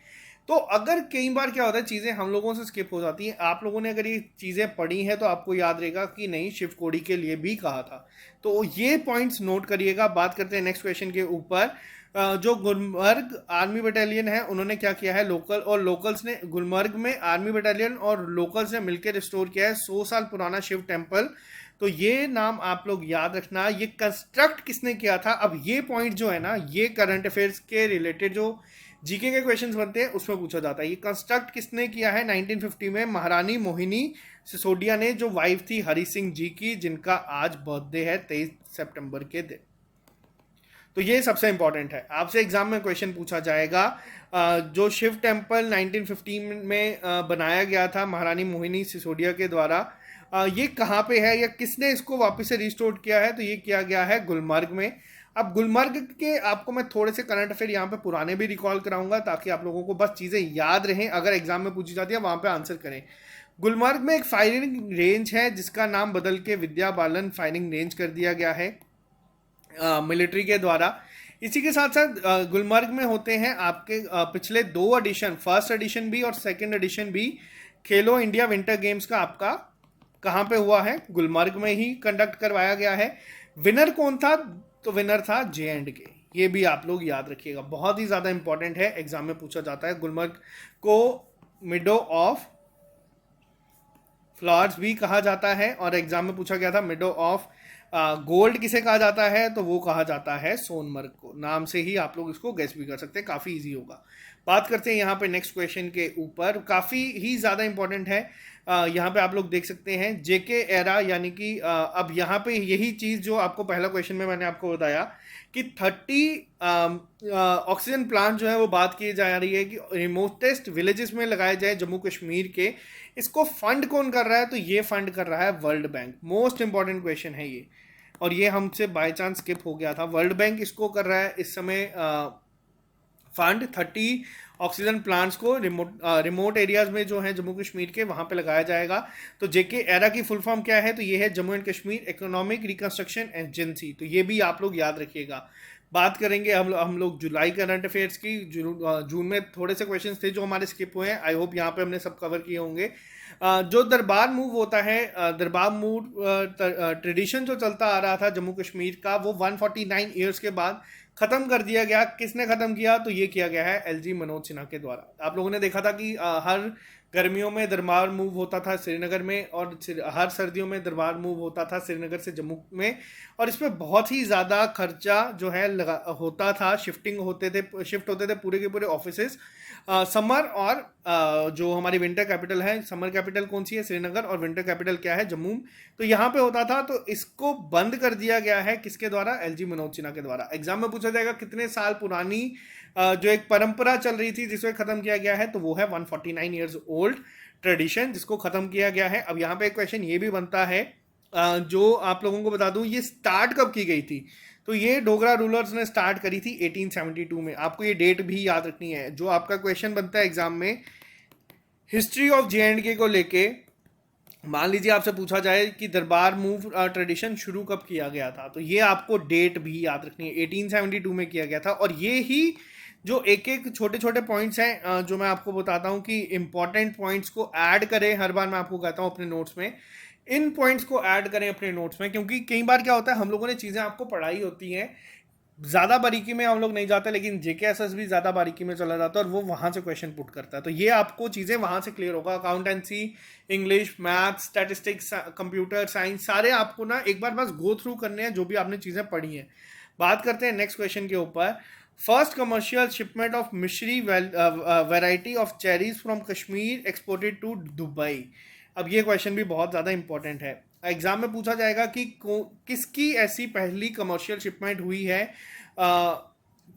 तो अगर कई बार क्या होता है, चीज़ें हम लोगों से स्किप हो जाती हैं। आप लोगों ने अगर ये चीज़ें पढ़ी हैं तो आपको याद रहेगा कि नहीं, शिवकोड़ी के लिए भी कहा था, तो ये पॉइंट्स नोट करिएगा। बात करते हैं नेक्स्ट क्वेश्चन के ऊपर। जो गुलमर्ग आर्मी बटालियन है उन्होंने क्या किया है, लोकल्स ने, गुलमर्ग में आर्मी बटालियन और लोकल्स ने मिलकर रिस्टोर किया है 100 साल पुराना शिव टेम्पल। तो ये नाम आप लोग याद रखना, ये कंस्ट्रक्ट किसने किया था। अब ये पॉइंट जो है ना, ये करंट अफेयर्स के रिलेटेड जो जीके के क्वेश्चंस बनते हैं उसमें पूछा जाता है। ये कंस्ट्रक्ट किसने किया है 1950 में, महारानी मोहिनी सिसोदिया ने, जो वाइफ थी हरि सिंह जी की, जिनका आज बर्थडे है 23 सितंबर के दिन। तो ये सबसे इंपॉर्टेंट है, आपसे एग्जाम में क्वेश्चन पूछा जाएगा। जो शिव टेम्पल 1950 में बनाया गया था महारानी मोहिनी सिसोदिया के द्वारा, ये कहाँ पे है या किसने इसको वापस से रिस्टोर किया है, तो ये किया गया है गुलमर्ग में। अब गुलमर्ग के आपको मैं थोड़े से करंट अफेयर यहाँ पे पुराने भी रिकॉल कराऊंगा ताकि आप लोगों को बस चीज़ें याद रहें, अगर एग्जाम में पूछी जाती है वहाँ पे आंसर करें। गुलमर्ग में एक फायरिंग रेंज है जिसका नाम बदल के विद्या बालन फायरिंग रेंज कर दिया गया है मिलिट्री के द्वारा। इसी के साथ साथ गुलमर्ग में होते हैं आपके पिछले 2 एडिशन, फर्स्ट एडिशन भी और सेकेंड एडिशन भी खेलो इंडिया विंटर गेम्स का आपका कहाँ पे हुआ है, गुलमर्ग में ही कंडक्ट करवाया गया है। विनर कौन था, तो विनर था JNK। ये भी आप लोग याद रखिएगा, बहुत ही ज़्यादा इंपॉर्टेंट है, एग्जाम में पूछा जाता है। गुलमर्ग को मिडो ऑफ फ्लावर्स भी कहा जाता है और एग्जाम में पूछा गया था मिडो ऑफ गोल्ड किसे कहा जाता है, तो वो कहा जाता है सोनमर्ग को। नाम से ही आप लोग इसको गेस भी कर सकते हैं, काफ़ी इजी होगा। बात करते हैं यहाँ पे नेक्स्ट क्वेश्चन के ऊपर, काफ़ी ही ज़्यादा इंपॉर्टेंट है। यहाँ पे आप लोग देख सकते हैं जेके एरा, यानी कि अब यहाँ पे यही चीज़ जो आपको पहला क्वेश्चन में मैंने आपको बताया कि 30 ऑक्सीजन प्लांट जो है वो बात की जा रही है कि रिमोटेस्ट विलेजेस में लगाए जाए जम्मू कश्मीर के। इसको फंड कौन कर रहा है, तो ये फंड कर रहा है world bank. Most important question है ये, और ये हमसे बाय चांस स्किप हो गया था। वर्ल्ड बैंक इसको कर रहा है इस समय फंड। 30 ऑक्सीजन प्लांट्स को रिमोट एरियाज में जो है जम्मू कश्मीर के, वहां पे लगाया जाएगा। तो जेके एरा की फुल फॉर्म क्या है, तो ये है Jammu and Kashmir economic reconstruction agency. तो ये भी आप लोग याद रखिएगा। बात करेंगे हम लोग जुलाई करंट अफेयर्स की। जून में थोड़े से क्वेश्चंस थे जो हमारे स्किप हुए हैं, आई होप यहाँ पे हमने सब कवर किए होंगे। जो दरबार मूव होता है, दरबार मूव ट्रेडिशन जो चलता आ रहा था जम्मू कश्मीर का, वो 149 ईयर्स के बाद खत्म कर दिया गया। किसने खत्म किया, तो ये किया गया है एलजी मनोज सिन्हा के द्वारा। आप लोगों ने देखा था कि हर गर्मियों में दरबार मूव होता था श्रीनगर में, और हर सर्दियों में दरबार मूव होता था श्रीनगर से जम्मू में। और इसमें बहुत ही ज़्यादा खर्चा जो है होता था, शिफ्ट होते थे पूरे के पूरे ऑफिसेस। समर और जो हमारी विंटर कैपिटल है, समर कैपिटल कौन सी है, श्रीनगर, और विंटर कैपिटल क्या है, जम्मू। तो यहाँ पे होता था। तो इसको बंद कर दिया गया है किसके द्वारा, एलजी मनोज सिन्हा के द्वारा। एग्जाम में पूछा जाएगा कितने साल पुरानी जो एक परंपरा चल रही थी जिसको खत्म किया गया है, तो वो है 149 ईयर्स ओल्ड ट्रेडिशन जिसको खत्म किया गया है। अब यहाँ पे एक क्वेश्चन ये भी बनता है, जो आप लोगों को बता दूं, ये स्टार्ट कब की गई थी। तो ये डोगरा रूलर्स ने स्टार्ट करी थी 1872 में। आपको ये डेट भी याद रखनी है। जो आपका क्वेश्चन बनता है एग्जाम में हिस्ट्री ऑफ जे.एंड.के को लेके, मान लीजिए आपसे पूछा जाए कि दरबार मूव ट्रेडिशन शुरू कब किया गया था, तो ये आपको डेट भी याद रखनी है। 1872 में किया गया था। और ये ही जो एक एक छोटे छोटे पॉइंट्स हैं जो मैं आपको बताता हूँ कि इंपॉर्टेंट पॉइंट्स को ऐड करें। हर बार मैं आपको कहता हूँ अपने नोट्स में इन पॉइंट्स को ऐड करें अपने नोट्स में, क्योंकि कई बार क्या होता है, हम लोगों ने चीज़ें आपको पढ़ाई होती हैं, ज़्यादा बारीकी में हम लोग नहीं जाते, लेकिन जेकेएसएस भी ज़्यादा बारीकी में चला जाता है और वो वहाँ से क्वेश्चन पुट करता है। तो ये आपको चीज़ें वहाँ से क्लियर होगा। Accountancy, English, maths, statistics, computer science, सारे आपको ना एक बार बस गो थ्रू करने हैं जो भी आपने चीज़ें पढ़ी हैं। बात करते हैं नेक्स्ट क्वेश्चन के ऊपर। First commercial shipment of Mishri variety of cherries from Kashmir exported to Dubai. अब ये क्वेश्चन भी बहुत ज़्यादा इंपॉर्टेंट है। एग्जाम में पूछा जाएगा कि किसकी ऐसी पहली कमर्शियल शिपमेंट हुई है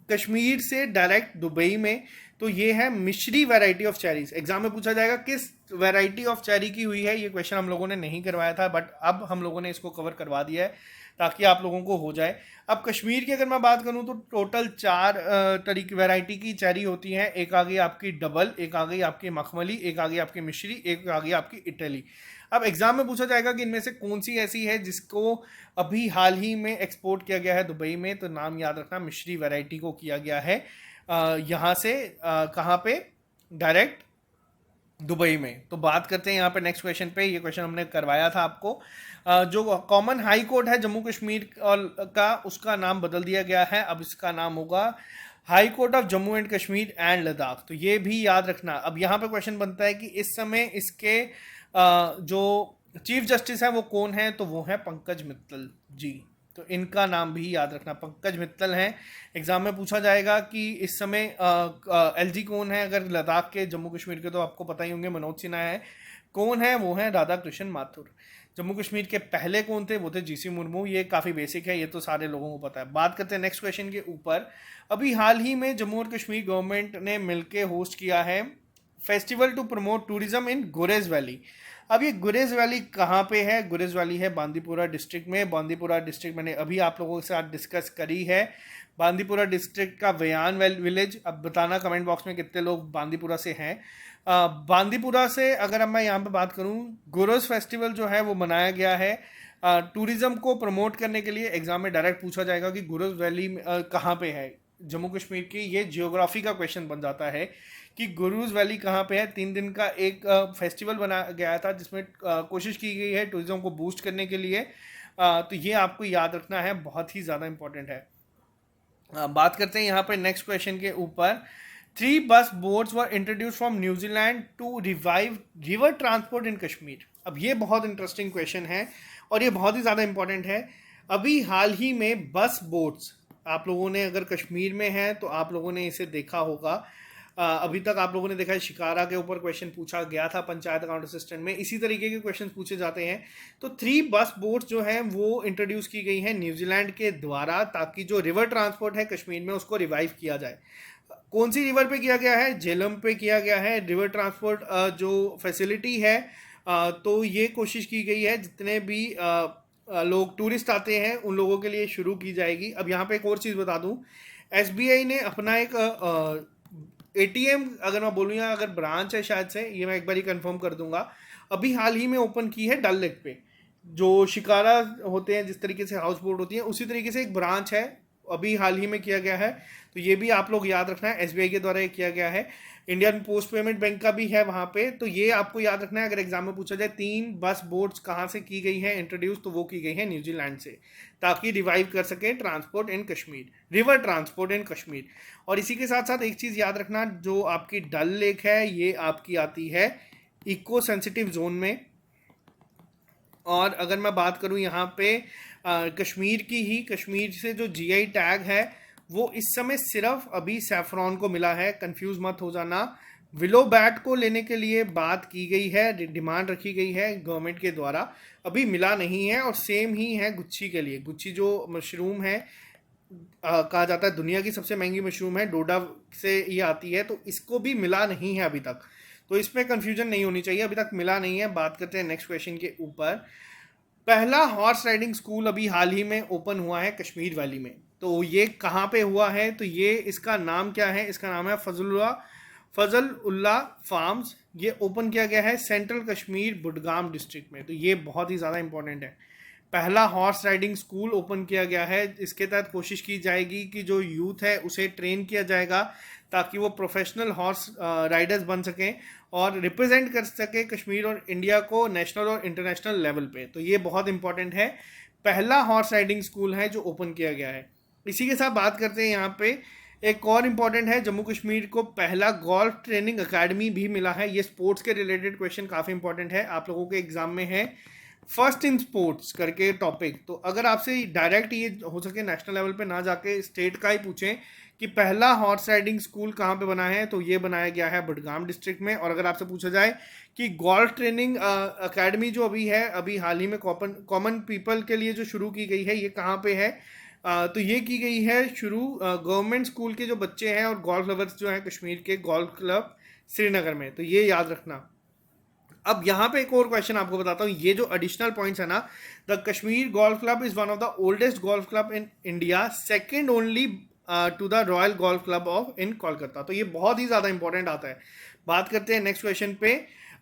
कश्मीर से डायरेक्ट दुबई में, तो ये है मिश्री वैरायटी ऑफ चेरीज। एग्जाम में पूछा जाएगा किस वैरायटी ऑफ चेरी की हुई है। ये क्वेश्चन हम लोगों ने नहीं करवाया था, बट अब हम लोगों ने इसको कवर करवा दिया है ताकि आप लोगों को हो जाए। अब कश्मीर की अगर मैं बात करूं तो टोटल 4 तरीके वैरायटी की चेरी होती हैं। एक आ गई आपकी डबल, एक आ गई आपकी मखमली, एक आ गई आपकी मिश्री, एक आ गई आपकी इटली। अब एग्जाम में पूछा जाएगा कि इनमें से कौन सी ऐसी है जिसको अभी हाल ही में एक्सपोर्ट किया गया है दुबई में, तो नाम याद रखना, मिश्री वैरायटी को किया गया है यहाँ से कहाँ पे, डायरेक्ट दुबई में। तो बात करते हैं यहाँ पे नेक्स्ट क्वेश्चन पे। ये क्वेश्चन हमने करवाया था आपको। जो कॉमन हाई कोर्ट है जम्मू कश्मीर का, उसका नाम बदल दिया गया है। अब इसका नाम होगा high court of Jammu and Kashmir and Ladakh. तो ये भी याद रखना। अब यहाँ पे क्वेश्चन बनता है कि इस समय इसके जो चीफ जस्टिस है वो कौन है, तो वो है पंकज मित्तल जी। तो इनका नाम भी याद रखना, पंकज मित्तल हैं। एग्जाम में पूछा जाएगा कि इस समय एलजी कौन है, अगर लद्दाख के जम्मू कश्मीर के तो आपको पता ही होंगे मनोज सिन्हा है। कौन है, वो है राधा कृष्ण माथुर। जम्मू कश्मीर के पहले कौन थे, वो थे जीसी मुर्मू। ये काफ़ी बेसिक है, ये तो सारे लोगों को पता है। बात करते हैं नेक्स्ट क्वेश्चन के ऊपर। अभी हाल ही में जम्मू और कश्मीर गवर्नमेंट ने मिलके होस्ट किया है festival to promote tourism in Gurez valley. अब ये गुरेज वैली कहाँ पे है, गुरेज वैली है बांदीपुरा डिस्ट्रिक्ट में। बांदीपुरा डिस्ट्रिक्ट मैंने अभी आप लोगों के साथ डिस्कस करी है। बांदीपुरा डिस्ट्रिक्ट का वयान विलेज। अब बताना कमेंट बॉक्स में कितने लोग बांदीपुरा से हैं। बांदीपुरा से अगर मैं यहाँ पे बात करूँ, गुरेज फेस्टिवल जो है वो मनाया गया है टूरिज्म को प्रमोट करने के लिए। एग्जाम में डायरेक्ट पूछा जाएगा कि गुरेज वैली कहाँ पे है जम्मू कश्मीर की। ये जियोग्राफी का क्वेश्चन बन जाता है कि गुरुज वैली कहाँ पे है। 3 दिन का एक फेस्टिवल बनाया गया था जिसमें कोशिश की गई है टूरिज्म को बूस्ट करने के लिए। तो ये आपको याद रखना है, बहुत ही ज़्यादा इंपॉर्टेंट है। बात करते हैं यहाँ पे नेक्स्ट क्वेश्चन के ऊपर। 3 bus boats were introduce from New Zealand to revive river transport in Kashmir. अब ये बहुत इंटरेस्टिंग क्वेश्चन है और ये बहुत ही ज़्यादा इंपॉर्टेंट है। अभी हाल ही में बस बोट्स, आप लोगों ने अगर कश्मीर में है तो आप लोगों ने इसे देखा होगा। अभी तक आप लोगों ने देखा है शिकारा के ऊपर क्वेश्चन पूछा गया था पंचायत अकाउंट असिस्टेंट में, इसी तरीके के क्वेश्चन पूछे जाते हैं। तो 3 बस बोट्स जो हैं वो इंट्रोड्यूस की गई हैं न्यूजीलैंड के द्वारा, ताकि जो रिवर ट्रांसपोर्ट है कश्मीर में उसको रिवाइव किया जाए। कौन सी रिवर पे किया गया है? झेलम पे किया गया है। रिवर ट्रांसपोर्ट जो फैसिलिटी है, तो ये कोशिश की गई है जितने भी लोग टूरिस्ट आते हैं उन लोगों के लिए शुरू की जाएगी। अब यहाँ पे एक और चीज़ बता दूँ, एसबीआई ने अपना एक एटीएम, अगर मैं बोलूँ या अगर ब्रांच है शायद से, ये मैं एक बार ही कंफर्म कर दूंगा, अभी हाल ही में ओपन की है डल लेक पे। जो शिकारा होते हैं जिस तरीके से हाउस बोट होती है उसी तरीके से एक ब्रांच है, अभी हाल ही में किया गया है। तो ये भी आप लोग याद रखना है, एसबीआई के द्वारा ये किया गया है। इंडियन पोस्ट पेमेंट बैंक का भी है वहाँ पे, तो ये आपको याद रखना है। अगर एग्जाम में पूछा जाए 3 बस बोट्स कहाँ से की गई है इंट्रोड्यूस, तो वो की गई है न्यूजीलैंड से, ताकि रिवाइव कर सके transport in Kashmir, river transport in Kashmir. और इसी के साथ साथ एक चीज़ याद रखना, जो आपकी डल लेक है ये आपकी आती है इको सेंसिटिव जोन में। और अगर मैं बात करूं यहाँ पे कश्मीर की ही, कश्मीर से जो जीआई टैग है वो इस समय सिर्फ अभी सैफरॉन को मिला है, कंफ्यूज मत हो जाना। विलो बैट को लेने के लिए बात की गई है, डिमांड रखी गई है गवर्नमेंट के द्वारा, अभी मिला नहीं है। और सेम ही है गुच्छी के लिए। गुच्छी जो मशरूम है, कहा जाता है दुनिया की सबसे महंगी मशरूम है, डोडा से ये आती है, तो इसको भी मिला नहीं है अभी तक। तो इसमें कंफ्यूजन नहीं होनी चाहिए, अभी तक मिला नहीं है। बात करते हैं नेक्स्ट क्वेश्चन के ऊपर। पहला हॉर्स राइडिंग स्कूल अभी हाल ही में ओपन हुआ है कश्मीर वैली में। तो ये कहाँ पे हुआ है? तो ये, इसका नाम क्या है? इसका नाम है फजल उल्लाह फार्म्स। ये ओपन किया गया है सेंट्रल कश्मीर बुडगाम डिस्ट्रिक्ट में। तो ये बहुत ही ज़्यादा इंपॉर्टेंट है। पहला हॉर्स राइडिंग स्कूल ओपन किया गया है। इसके तहत कोशिश की जाएगी कि जो यूथ है उसे ट्रेन किया जाएगा, ताकि वो प्रोफेशनल हॉर्स राइडर्स बन सकें और रिप्रेजेंट कर सके कश्मीर और इंडिया को नेशनल और इंटरनेशनल लेवल पे। तो ये बहुत इंपॉर्टेंट है, पहला हॉर्स राइडिंग स्कूल है जो ओपन किया गया है। इसी के साथ बात करते हैं यहाँ पे एक और इम्पॉर्टेंट है, जम्मू कश्मीर को पहला गोल्फ ट्रेनिंग अकेडमी भी मिला है। ये स्पोर्ट्स के रिलेटेड क्वेश्चन काफ़ी इंपॉर्टेंट है, आप लोगों के एग्जाम में है। फर्स्ट इन स्पोर्ट्स करके टॉपिक, तो अगर आपसे डायरेक्ट ये हो सके नेशनल लेवल पे ना जाके स्टेट का ही पूछें कि पहला हॉर्स राइडिंग स्कूल कहाँ पे बना है, तो ये बनाया गया है बडगाम डिस्ट्रिक्ट में। और अगर आपसे पूछा जाए कि गोल्फ ट्रेनिंग अकेडमी जो अभी है, अभी हाल ही में कॉमन पीपल के लिए जो शुरू की गई है, ये कहाँ पे है? तो ये की गई है शुरू गवर्नमेंट स्कूल के जो बच्चे हैं और गोल्फ लवर्स जो हैं कश्मीर के, गोल्फ क्लब श्रीनगर में। तो ये याद रखना। अब यहाँ पे एक और क्वेश्चन आपको बताता हूँ, ये जो एडिशनल पॉइंट्स है ना, the Kashmir golf club is one of the oldest golf club in India, second only to the royal golf club of in Kolkata. तो ये बहुत ही ज़्यादा इंपॉर्टेंट आता है। बात करते हैं नेक्स्ट क्वेश्चन पे।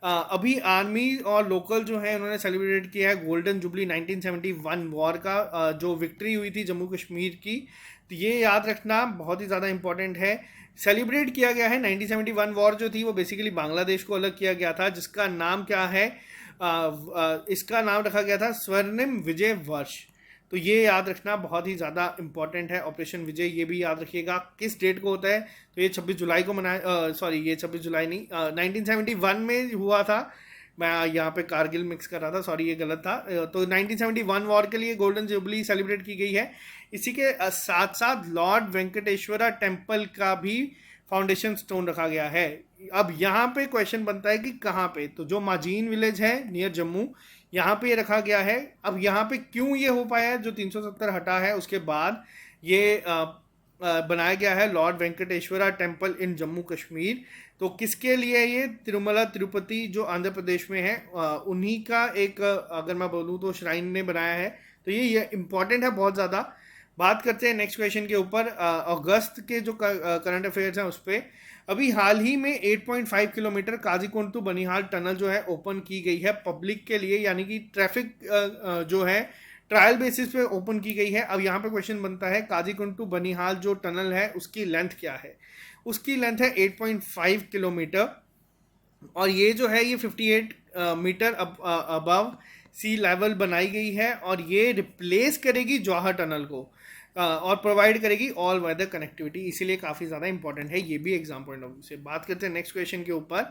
अभी आर्मी और लोकल जो है उन्होंने सेलिब्रेट किया है गोल्डन जुबली 1971 वॉर का, जो विक्ट्री हुई थी जम्मू कश्मीर की। तो ये याद रखना बहुत ही ज़्यादा इंपॉर्टेंट है। सेलिब्रेट किया गया है 1971 वॉर जो थी वो बेसिकली बांग्लादेश को अलग किया गया था, जिसका नाम क्या है? इसका नाम रखा गया था स्वर्णिम विजय वर्ष। तो ये याद रखना बहुत ही ज़्यादा इंपॉर्टेंट है। ऑपरेशन विजय, ये भी याद रखिएगा किस डेट को होता है। तो ये 26 जुलाई को मनाया, सॉरी ये 26 जुलाई नहीं, 1971 में हुआ था। मैं यहाँ पे कारगिल मिक्स कर रहा था, सॉरी ये गलत था। तो 1971 वॉर के लिए गोल्डन जुबली सेलिब्रेट की गई है। इसी के साथ साथ लॉर्ड वेंकटेश्वरा टेम्पल का भी फाउंडेशन स्टोन रखा गया है। अब यहाँ पे क्वेश्चन बनता है कि कहाँ पे? तो जो माजीन विलेज है नियर जम्मू, यहाँ पे ये रखा गया है। अब यहाँ पे क्यों ये हो पाया है? जो 370 हटा है उसके बाद ये बनाया गया है lord Venkateswara temple in Jammu Kashmir. तो किसके लिए? ये तिरुमला तिरुपति जो आंध्र प्रदेश में है, उन्हीं का एक, अगर मैं बोलूँ तो श्राइन ने बनाया है। तो ये इम्पॉर्टेंट है बहुत ज़्यादा। बात करते हैं नेक्स्ट क्वेश्चन के ऊपर। अगस्त के जो करंट अफेयर्स हैं उस पर अभी हाल ही में 8.5 kilometre Qazigund to Banihal tunnel जो है ओपन की गई है पब्लिक के लिए, यानी कि ट्रैफिक जो है ट्रायल बेसिस पे ओपन की गई है। अब यहाँ पे क्वेश्चन बनता है काजीकुंड टू बनिहाल जो टनल है उसकी लेंथ क्या है? उसकी लेंथ है 8.5 किलोमीटर, और ये जो है ये 58 मीटर अबव सी लेवल बनाई गई है, और ये रिप्लेस करेगी जवाहर टनल को और प्रोवाइड करेगी ऑल वेदर कनेक्टिविटी, इसीलिए काफ़ी ज़्यादा इंपॉर्टेंट है। ये भी एग्जाम पॉइंट ऑफ व्यू से। बात करते हैं नेक्स्ट क्वेश्चन के ऊपर।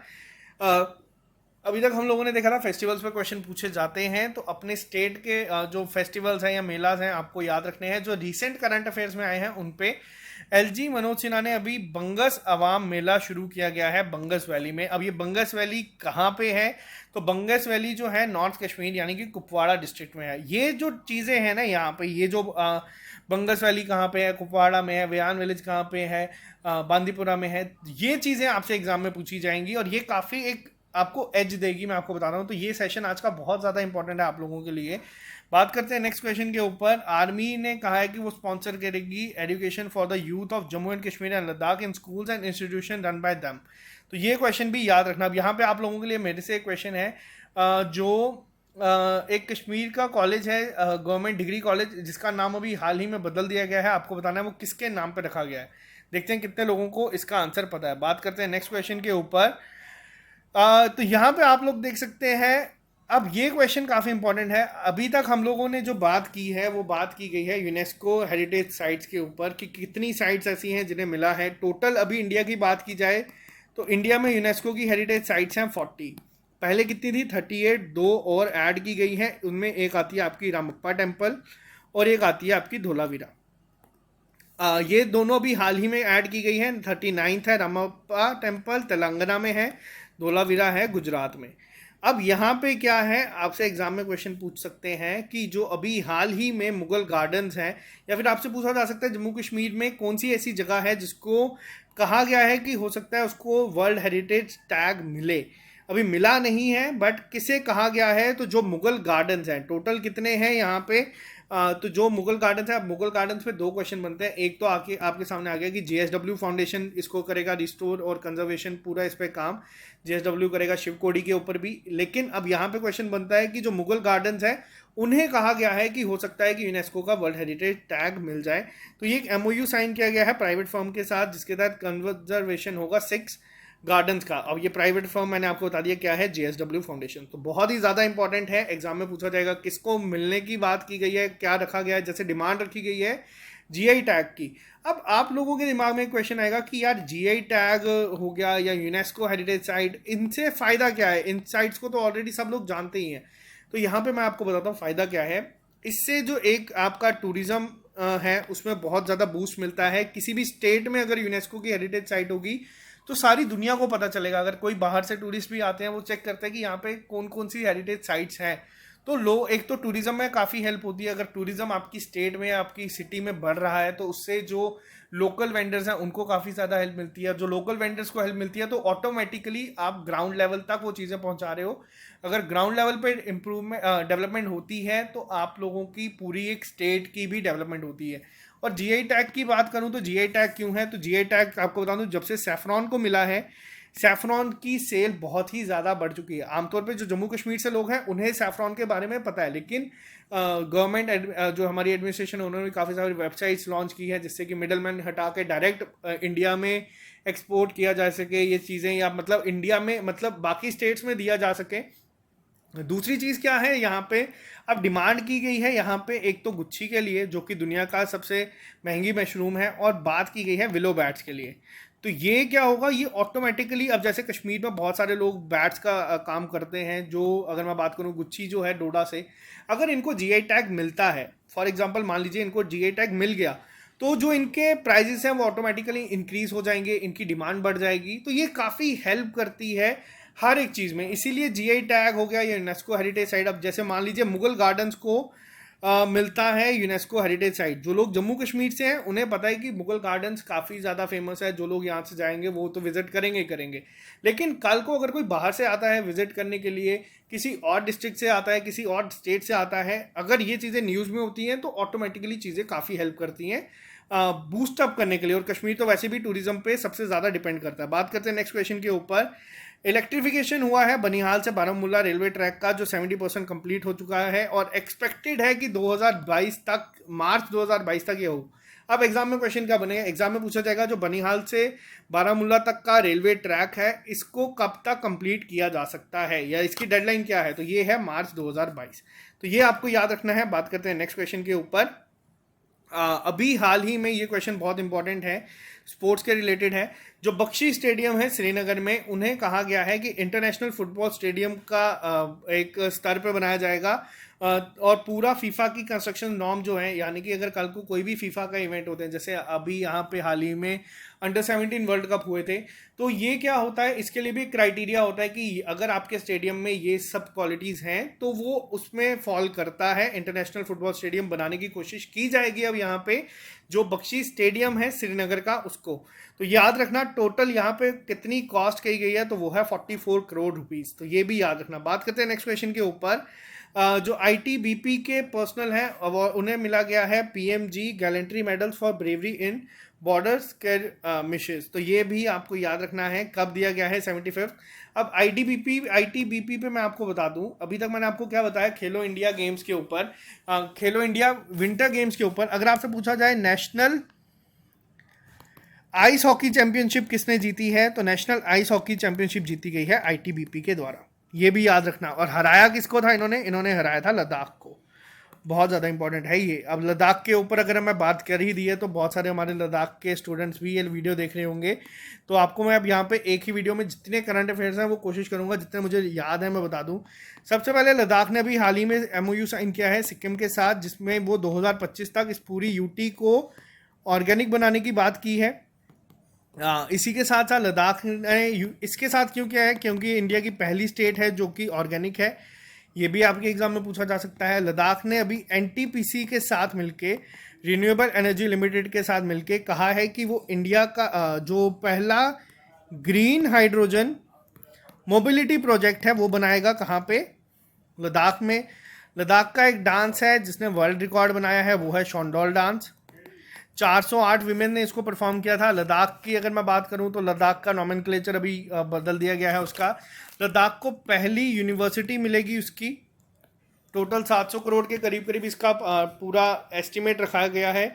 अभी तक हम लोगों ने देखा था फेस्टिवल्स पे क्वेश्चन पूछे जाते हैं, तो अपने स्टेट के जो फेस्टिवल्स हैं या मेलाज हैं आपको याद रखने हैं। जो रिसेंट करंट अफेयर्स में आए हैं उन पे एलजी मनोज सिन्हा ने अभी बंगस अवाम मेला शुरू किया गया है बंगस वैली में। अब ये बंगस वैली कहाँ पे है? तो बंगस वैली जो है नॉर्थ कश्मीर यानी कि कुपवाड़ा डिस्ट्रिक्ट में है। ये जो चीज़ें हैं ना यहाँ पे, ये जो बंगस वैली कहाँ पे है, कुपवाड़ा में है, व्यान विलेज कहाँ पे है, बांदीपुरा में है, ये चीज़ें आपसे एग्जाम में पूछी जाएंगी और ये काफ़ी एक आपको एज देगी, मैं आपको बता रहा हूँ। तो ये सेशन आज का बहुत ज़्यादा इंपॉर्टेंट है आप लोगों के लिए। बात करते हैं नेक्स्ट क्वेश्चन के ऊपर। आर्मी ने कहा है कि वो स्पॉन्सर करेगी education for the youth of Jammu and Kashmir and Ladakh in schools and institution run by them. तो ये क्वेश्चन भी याद रखना। अब यहाँ पे आप लोगों के लिए मेरे से एक क्वेश्चन है, जो एक कश्मीर का कॉलेज है, गवर्नमेंट डिग्री कॉलेज, जिसका नाम अभी हाल ही में बदल दिया गया है। आपको बताना है वो किसके नाम पे रखा गया है। देखते हैं कितने लोगों को इसका आंसर पता है। बात करते हैं नेक्स्ट क्वेश्चन के ऊपर। तो यहाँ पे आप लोग देख सकते हैं, अब ये क्वेश्चन काफ़ी इंपॉर्टेंट है। अभी तक हम लोगों ने जो बात की है वो बात की गई है यूनेस्को हेरिटेज साइट्स के ऊपर कि कितनी साइट्स ऐसी हैं जिन्हें मिला है। टोटल अभी इंडिया की बात की जाए तो इंडिया में यूनेस्को की हेरिटेज साइट्स हैं 40। पहले कितनी थी? 38, दो और ऐड की गई हैं। उनमें एक आती है आपकी रामप्पा टेम्पल और एक आती है आपकी धोलावीरा। ये दोनों भी हाल ही में ऐड की गई है। 39 है रामप्पा टेम्पल, तेलंगाना में है। धोलावीरा है गुजरात में। अब यहाँ पे क्या है, आपसे एग्जाम में क्वेश्चन पूछ सकते हैं कि जो अभी हाल ही में मुगल गार्डन्स हैं, या फिर आपसे पूछा जा सकता है जम्मू कश्मीर में कौन सी ऐसी जगह है जिसको कहा गया है कि हो सकता है उसको वर्ल्ड हेरिटेज टैग मिले। अभी मिला नहीं है बट किसे कहा गया है? तो जो मुगल गार्डन्स हैं, टोटल कितने हैं यहाँ पे? तो जो मुगल गार्डन्स है, अब मुगल गार्डन्स पे दो क्वेश्चन बनते हैं। एक तो आपके सामने आ गया कि जेएसडब्ल्यू फाउंडेशन इसको करेगा रिस्टोर और कंजर्वेशन, पूरा इस पे काम जेएसडब्ल्यू करेगा शिवकोड़ी के ऊपर भी। लेकिन अब यहाँ पे क्वेश्चन बनता है कि जो मुगल गार्डन्स है उन्हें कहा गया है कि हो सकता है कि यूनेस्को का वर्ल्ड हेरिटेज टैग मिल जाए। तो ये एक एमओयू साइन किया गया है प्राइवेट फर्म के साथ, जिसके तहत कंजर्वेशन होगा 6 गार्डन्स का। अब ये प्राइवेट फर्म मैंने आपको बता दिया क्या है, जेएसडब्ल्यू फाउंडेशन। तो बहुत ही ज़्यादा इंपॉर्टेंट है, एग्जाम में पूछा जाएगा। किसको मिलने की बात की गई है, क्या रखा गया है? जैसे डिमांड रखी गई है जीआई टैग की। अब आप लोगों के दिमाग में क्वेश्चन आएगा कि यार जीआई टैग हो गया या यूनेस्को हेरिटेज साइट, इनसे फ़ायदा क्या है? इन साइट्स को तो ऑलरेडी सब लोग जानते ही हैं। तो यहाँ पे मैं आपको बताता हूँ फ़ायदा क्या है। इससे जो एक आपका टूरिज़्म है उसमें बहुत ज़्यादा बूस्ट मिलता है। किसी भी स्टेट में अगर यूनेस्को की हेरिटेज साइट होगी तो सारी दुनिया को पता चलेगा। अगर कोई बाहर से टूरिस्ट भी आते हैं वो चेक करते हैं कि यहाँ पे कौन कौन सी हेरिटेज साइट्स हैं। तो एक तो टूरिज्म में काफ़ी हेल्प होती है। अगर टूरिज्म आपकी स्टेट में आपकी सिटी में बढ़ रहा है तो उससे जो लोकल वेंडर्स हैं उनको काफ़ी ज़्यादा हेल्प मिलती है। जो लोकल वेंडर्स को हेल्प मिलती है तो ऑटोमेटिकली आप ग्राउंड लेवल तक वो चीज़ें पहुँचा रहे हो। अगर ग्राउंड लेवल पे इम्प्रूवमेंट डेवलपमेंट होती है तो आप लोगों की पूरी एक स्टेट की भी डेवलपमेंट होती है। और जीआई टैग की बात करूं तो जीआई टैग क्यों है? तो जीआई टैग आपको बता दूं, जब से सैफरॉन को मिला है, सैफरॉन की सेल बहुत ही ज़्यादा बढ़ चुकी है। आमतौर पे जो जम्मू कश्मीर से लोग हैं उन्हें सैफरॉन के बारे में पता है, लेकिन गवर्नमेंट जो हमारी एडमिनिस्ट्रेशन उन्होंने काफ़ी सारी वेबसाइट्स लॉन्च की है जिससे कि मिडल मैन हटा के डायरेक्ट इंडिया में एक्सपोर्ट किया जा सके ये चीज़ें, या मतलब इंडिया में मतलब बाकी स्टेट्स में दिया जा सके। दूसरी चीज़ क्या है यहाँ पे, अब डिमांड की गई है यहाँ पे एक तो गुच्छी के लिए जो कि दुनिया का सबसे महंगी मशरूम है, और बात की गई है विलो बैट्स के लिए। तो ये क्या होगा, ये ऑटोमेटिकली अब जैसे कश्मीर में बहुत सारे लोग बैट्स का काम करते हैं, जो अगर मैं बात करूँ गुच्छी जो है डोडा से, अगर इनको जीआई टैग मिलता है, फॉर एग्जांपल मान लीजिए इनको जीआई टैग मिल गया, तो जो इनके प्राइजेस हैं वो ऑटोमेटिकली इंक्रीज हो जाएंगे, इनकी डिमांड बढ़ जाएगी। तो ये काफ़ी हेल्प करती है हर एक चीज़ में, इसीलिए जीआई टैग हो गया या यूनेस्को हेरिटेज साइट। अब जैसे मान लीजिए मुगल गार्डन्स को मिलता है यूनेस्को हेरिटेज साइट, जो लोग जम्मू कश्मीर से हैं उन्हें पता है कि मुगल गार्डन्स काफ़ी ज़्यादा फेमस है, जो लोग यहाँ से जाएंगे वो तो विजिट करेंगे ही करेंगे। लेकिन कल को अगर कोई बाहर से आता है विजिट करने के लिए, किसी और डिस्ट्रिक्ट से आता है, किसी और स्टेट से आता है, अगर ये चीज़ें न्यूज़ में होती हैं तो ऑटोमेटिकली चीज़ें काफ़ी हेल्प करती हैं बूस्ट अप करने के लिए। और कश्मीर तो वैसे भी टूरिज्म पे सबसे ज़्यादा डिपेंड करता है। बात करते हैं नेक्स्ट क्वेश्चन के ऊपर। इलेक्ट्रिफिकेशन हुआ है बनिहाल से बारामूला रेलवे ट्रैक का, जो 70% कंप्लीट हो चुका है और एक्सपेक्टेड है कि 2022 तक, मार्च 2022 तक ये हो। अब एग्जाम में क्वेश्चन क्या बनेगा, एग्जाम में पूछा जाएगा जो बनिहाल से बारामूला तक का रेलवे ट्रैक है इसको कब तक कंप्लीट किया जा सकता है, या इसकी डेडलाइन क्या है? तो ये है मार्च 2022। तो ये आपको याद रखना है। बात करते हैं नेक्स्ट क्वेश्चन के ऊपर। अभी हाल ही में ये क्वेश्चन बहुत इंपॉर्टेंट है, स्पोर्ट्स के रिलेटेड है। जो बख्शी स्टेडियम है श्रीनगर में, उन्हें कहा गया है कि इंटरनेशनल फुटबॉल स्टेडियम का एक स्तर पे बनाया जाएगा, और पूरा फीफा की कंस्ट्रक्शन नॉर्म जो है, यानी कि अगर कल को कोई भी फीफा का इवेंट होते हैं, जैसे अभी यहाँ पे हाल ही में अंडर 17 वर्ल्ड कप हुए थे, तो ये क्या होता है, इसके लिए भी क्राइटेरिया होता है कि अगर आपके स्टेडियम में ये सब क्वालिटीज़ हैं तो वो उसमें फॉल करता है, इंटरनेशनल फुटबॉल स्टेडियम बनाने की कोशिश की जाएगी अब यहाँ पे जो बख्शी स्टेडियम है श्रीनगर का उसको। तो याद रखना टोटल यहाँ पे कितनी कॉस्ट कही गई है, तो वो है 44 करोड़ रुपीस, तो ये भी याद रखना। बात करते हैं नेक्स्ट क्वेश्चन के ऊपर। जो आईटीबीपी के पर्सनल हैं उन्हें मिला गया है PMG gallantry medals for bravery in border skirmishes, तो ये भी आपको याद रखना है कब दिया गया है, 75th। अब आईटीबीपी पे मैं आपको बता दूं, अभी तक मैंने आपको क्या बताया, खेलो इंडिया गेम्स के ऊपर, खेलो इंडिया विंटर गेम्स के ऊपर। अगर आपसे पूछा जाए नेशनल आइस हॉकी चैंपियनशिप किसने जीती है, तो नेशनल आइस हॉकी चैंपियनशिप जीती गई है आईटीबीपी के द्वारा, ये भी याद रखना। और हराया किसको था इन्होंने हराया था लद्दाख को, बहुत ज़्यादा इंपॉर्टेंट है ये। अब लद्दाख के ऊपर अगर मैं बात कर ही दी है तो बहुत सारे हमारे लद्दाख के स्टूडेंट्स भी ये वीडियो देख रहे होंगे, तो आपको मैं अब यहाँ पे एक ही वीडियो में जितने करंट अफेयर्स हैं वो कोशिश करूँगा जितने मुझे याद है मैं बता दूँ। सबसे पहले लद्दाख ने अभी हाल ही में एमओयू साइन किया है सिक्किम के साथ, जिसमें वो 2025 तक इस पूरी यूटी को ऑर्गेनिक बनाने की बात की है। इसी के साथ साथ लद्दाख ने इसके साथ क्यों किया है, क्योंकि इंडिया की पहली स्टेट है जो कि ऑर्गेनिक है, ये भी आपके एग्जाम में पूछा जा सकता है। लद्दाख ने अभी एनटीपीसी के साथ मिलके, रिन्यूएबल एनर्जी लिमिटेड के साथ मिलके कहा है कि वो इंडिया का जो पहला ग्रीन हाइड्रोजन मोबिलिटी प्रोजेक्ट है वो बनाएगा कहाँ पे, लद्दाख में। लद्दाख का एक डांस है जिसने वर्ल्ड रिकॉर्ड बनाया है, वो है शोंडोल डांस। 408 विमेन ने इसको परफॉर्म किया था। लद्दाख की अगर मैं बात करूं तो लद्दाख का नॉमेनक्लेचर अभी बदल दिया गया है उसका। लद्दाख को पहली यूनिवर्सिटी मिलेगी उसकी, टोटल 700 करोड़ के करीब करीब इसका पूरा एस्टिमेट रखा गया है।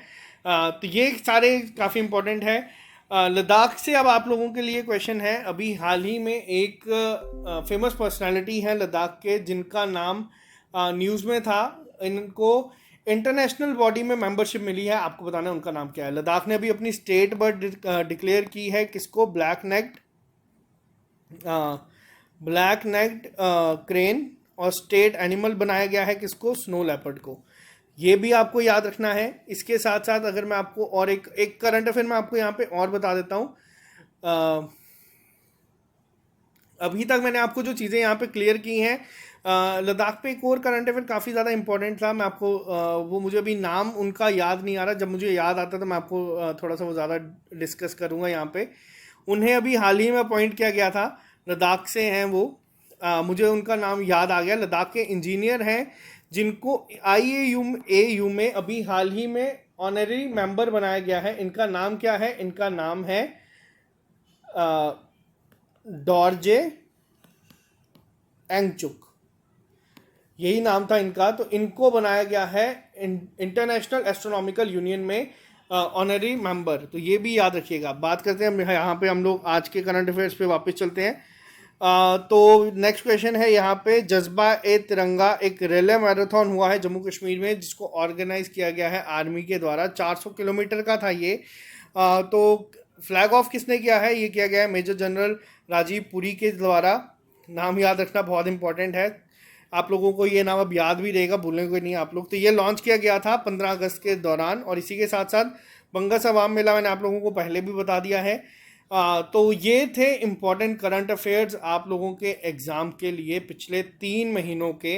तो ये सारे काफ़ी इंपॉर्टेंट है। लद्दाख से अब आप लोगों के लिए क्वेश्चन है, अभी हाल ही में एक फेमस पर्सनालिटी है लद्दाख के जिनका नाम न्यूज़ में था, इनको इंटरनेशनल बॉडी में मेंबरशिप मिली है, आपको बताना है उनका नाम क्या है। लद्दाख ने अभी अपनी स्टेट बर्ड डिक्लेयर की है किसको, ब्लैक नेक्ड क्रेन, और स्टेट एनिमल बनाया गया है किसको, स्नो लेपर्ड को, ये भी आपको याद रखना है। इसके साथ साथ अगर मैं आपको और एक करंट अफेयर मैं आपको यहाँ पे और बता देता हूँ। अभी तक मैंने आपको जो चीज़ें यहाँ पे क्लियर की हैं, लद्दाख पे एक और करंट अफेयर काफ़ी ज़्यादा इंपॉर्टेंट था, मैं आपको वो मुझे अभी नाम उनका याद नहीं आ रहा, जब मुझे याद आता तो मैं आपको थोड़ा सा वो ज़्यादा डिस्कस करूँगा यहाँ पे। उन्हें अभी हाल ही में अपॉइंट किया गया था, लद्दाख से हैं वो, मुझे उनका नाम याद आ गया। लद्दाख के इंजीनियर हैं जिनको IAU में अभी हाल ही में ऑनरी मेंबर बनाया गया है। इनका नाम क्या है, इनका नाम है डॉर्जे एंगचुक, यही नाम था इनका। तो इनको बनाया गया है इंटरनेशनल एस्ट्रोनॉमिकल यूनियन में ऑनरी मेंबर, तो ये भी याद रखिएगा। बात करते हैं यहाँ पे हम लोग आज के करंट अफेयर्स पे वापस चलते हैं। तो नेक्स्ट क्वेश्चन है यहाँ पे, जज्बा ए तिरंगा एक रिले मैराथन हुआ है जम्मू कश्मीर में जिसको ऑर्गेनाइज किया गया है आर्मी के द्वारा, 400 किलोमीटर का था ये। तो फ्लैग ऑफ किसने किया है, ये किया गया है मेजर जनरल राजीव पुरी के द्वारा। नाम याद रखना बहुत इंपॉर्टेंट है, आप लोगों को ये नाम अब याद भी रहेगा, भूलेंगे नहीं आप लोग। तो ये लॉन्च किया गया था 15 अगस्त के दौरान, और इसी के साथ साथ बंगस अवाम मेला मैंने आप लोगों को पहले भी बता दिया है। तो ये थे इम्पॉर्टेंट करंट अफेयर्स आप लोगों के एग्ज़ाम के लिए पिछले 3 महीनों के,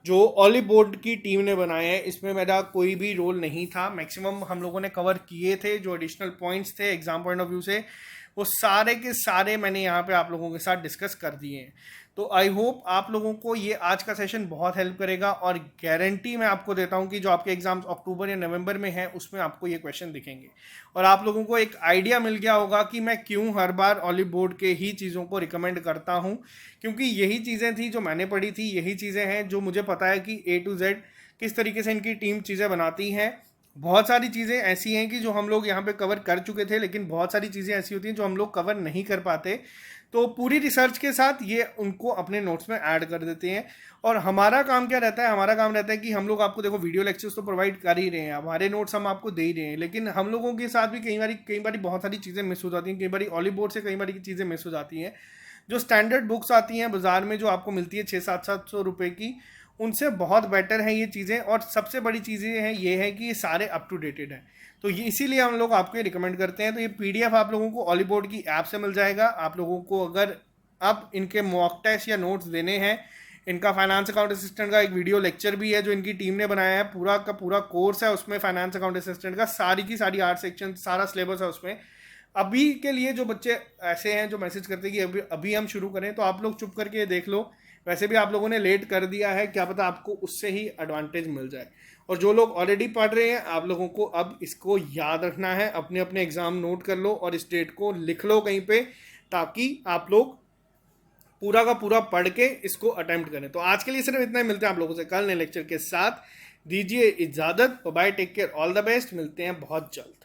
जो ऑलिव बोर्ड की टीम ने बनाए हैं। इसमें मेरा कोई भी रोल नहीं था, मैक्सिमम हम लोगों ने कवर किए थे, जो एडिशनल पॉइंट्स थे एग्जाम पॉइंट ऑफ व्यू से वो सारे के सारे मैंने यहाँ पे आप लोगों के साथ डिस्कस कर दिए हैं। तो आई होप आप लोगों को ये आज का सेशन बहुत हेल्प करेगा, और गारंटी मैं आपको देता हूँ कि जो आपके एग्जाम्स अक्टूबर या नवंबर में हैं उसमें आपको ये क्वेश्चन दिखेंगे, और आप लोगों को एक आइडिया मिल गया होगा कि मैं क्यों हर बार ऑलिव बोर्ड के ही चीज़ों को रिकमेंड करता हूँ, क्योंकि यही चीज़ें थी जो मैंने पढ़ी थी, यही चीज़ें हैं जो मुझे पता है कि A to Z किस तरीके से इनकी टीम चीज़ें बनाती हैं। बहुत सारी चीज़ें ऐसी हैं कि जो हम लोग यहाँ पे कवर कर चुके थे, लेकिन बहुत सारी चीज़ें ऐसी होती हैं जो हम लोग कवर नहीं कर पाते, तो पूरी रिसर्च के साथ ये उनको अपने नोट्स में ऐड कर देते हैं। और हमारा काम क्या रहता है, हमारा काम रहता है कि हम लोग आपको देखो वीडियो लेक्चर्स तो प्रोवाइड कर ही रहे हैं, हमारे नोट्स हम आपको दे ही रहे हैं, लेकिन हम लोगों के साथ भी कई बार बहुत सारी चीज़ें मिस हो जाती हैं, कई बार ऑली बोर्ड से कई बार चीज़ें मिस हो जाती हैं। जो स्टैंडर्ड बुक्स आती हैं बाज़ार में जो आपको मिलती है 600-700 रुपये की, उनसे बहुत बेटर है ये चीज़ें। और सबसे बड़ी चीज़ें हैं ये है कि ये सारे अप टू डेटेड हैं, तो ये इसीलिए हम लोग आपको रिकमेंड करते हैं। तो ये पीडीएफ आप लोगों को ऑली बोर्ड की ऐप से मिल जाएगा। आप लोगों को अगर अब इनके मॉक टेस्ट या नोट्स देने हैं, इनका फाइनेंस अकाउंट असिस्टेंट का एक वीडियो लेक्चर भी है जो इनकी टीम ने बनाया है, पूरा का पूरा कोर्स है उसमें, फाइनेंस अकाउंट असिस्टेंट का सारी की सारी 8 सेक्शन सारा सिलेबस है उसमें। अभी के लिए जो बच्चे ऐसे हैं जो मैसेज करते हैं कि अभी अभी हम शुरू करें, तो आप लोग चुप करके ये देख लो। वैसे भी आप लोगों ने लेट कर दिया है, क्या पता आपको उससे ही एडवांटेज मिल जाए। और जो लोग ऑलरेडी पढ़ रहे हैं, आप लोगों को अब इसको याद रखना है, अपने अपने एग्जाम नोट कर लो और इस डेट को लिख लो कहीं पे, ताकि आप लोग पूरा का पूरा पढ़ के इसको अटेम्प्ट करें। तो आज के लिए सिर्फ इतना ही, मिलते हैं आप लोगों से कल नए लेक्चर के साथ। दीजिए इजाजत, bye, take care, all the best, मिलते हैं बहुत जल्द।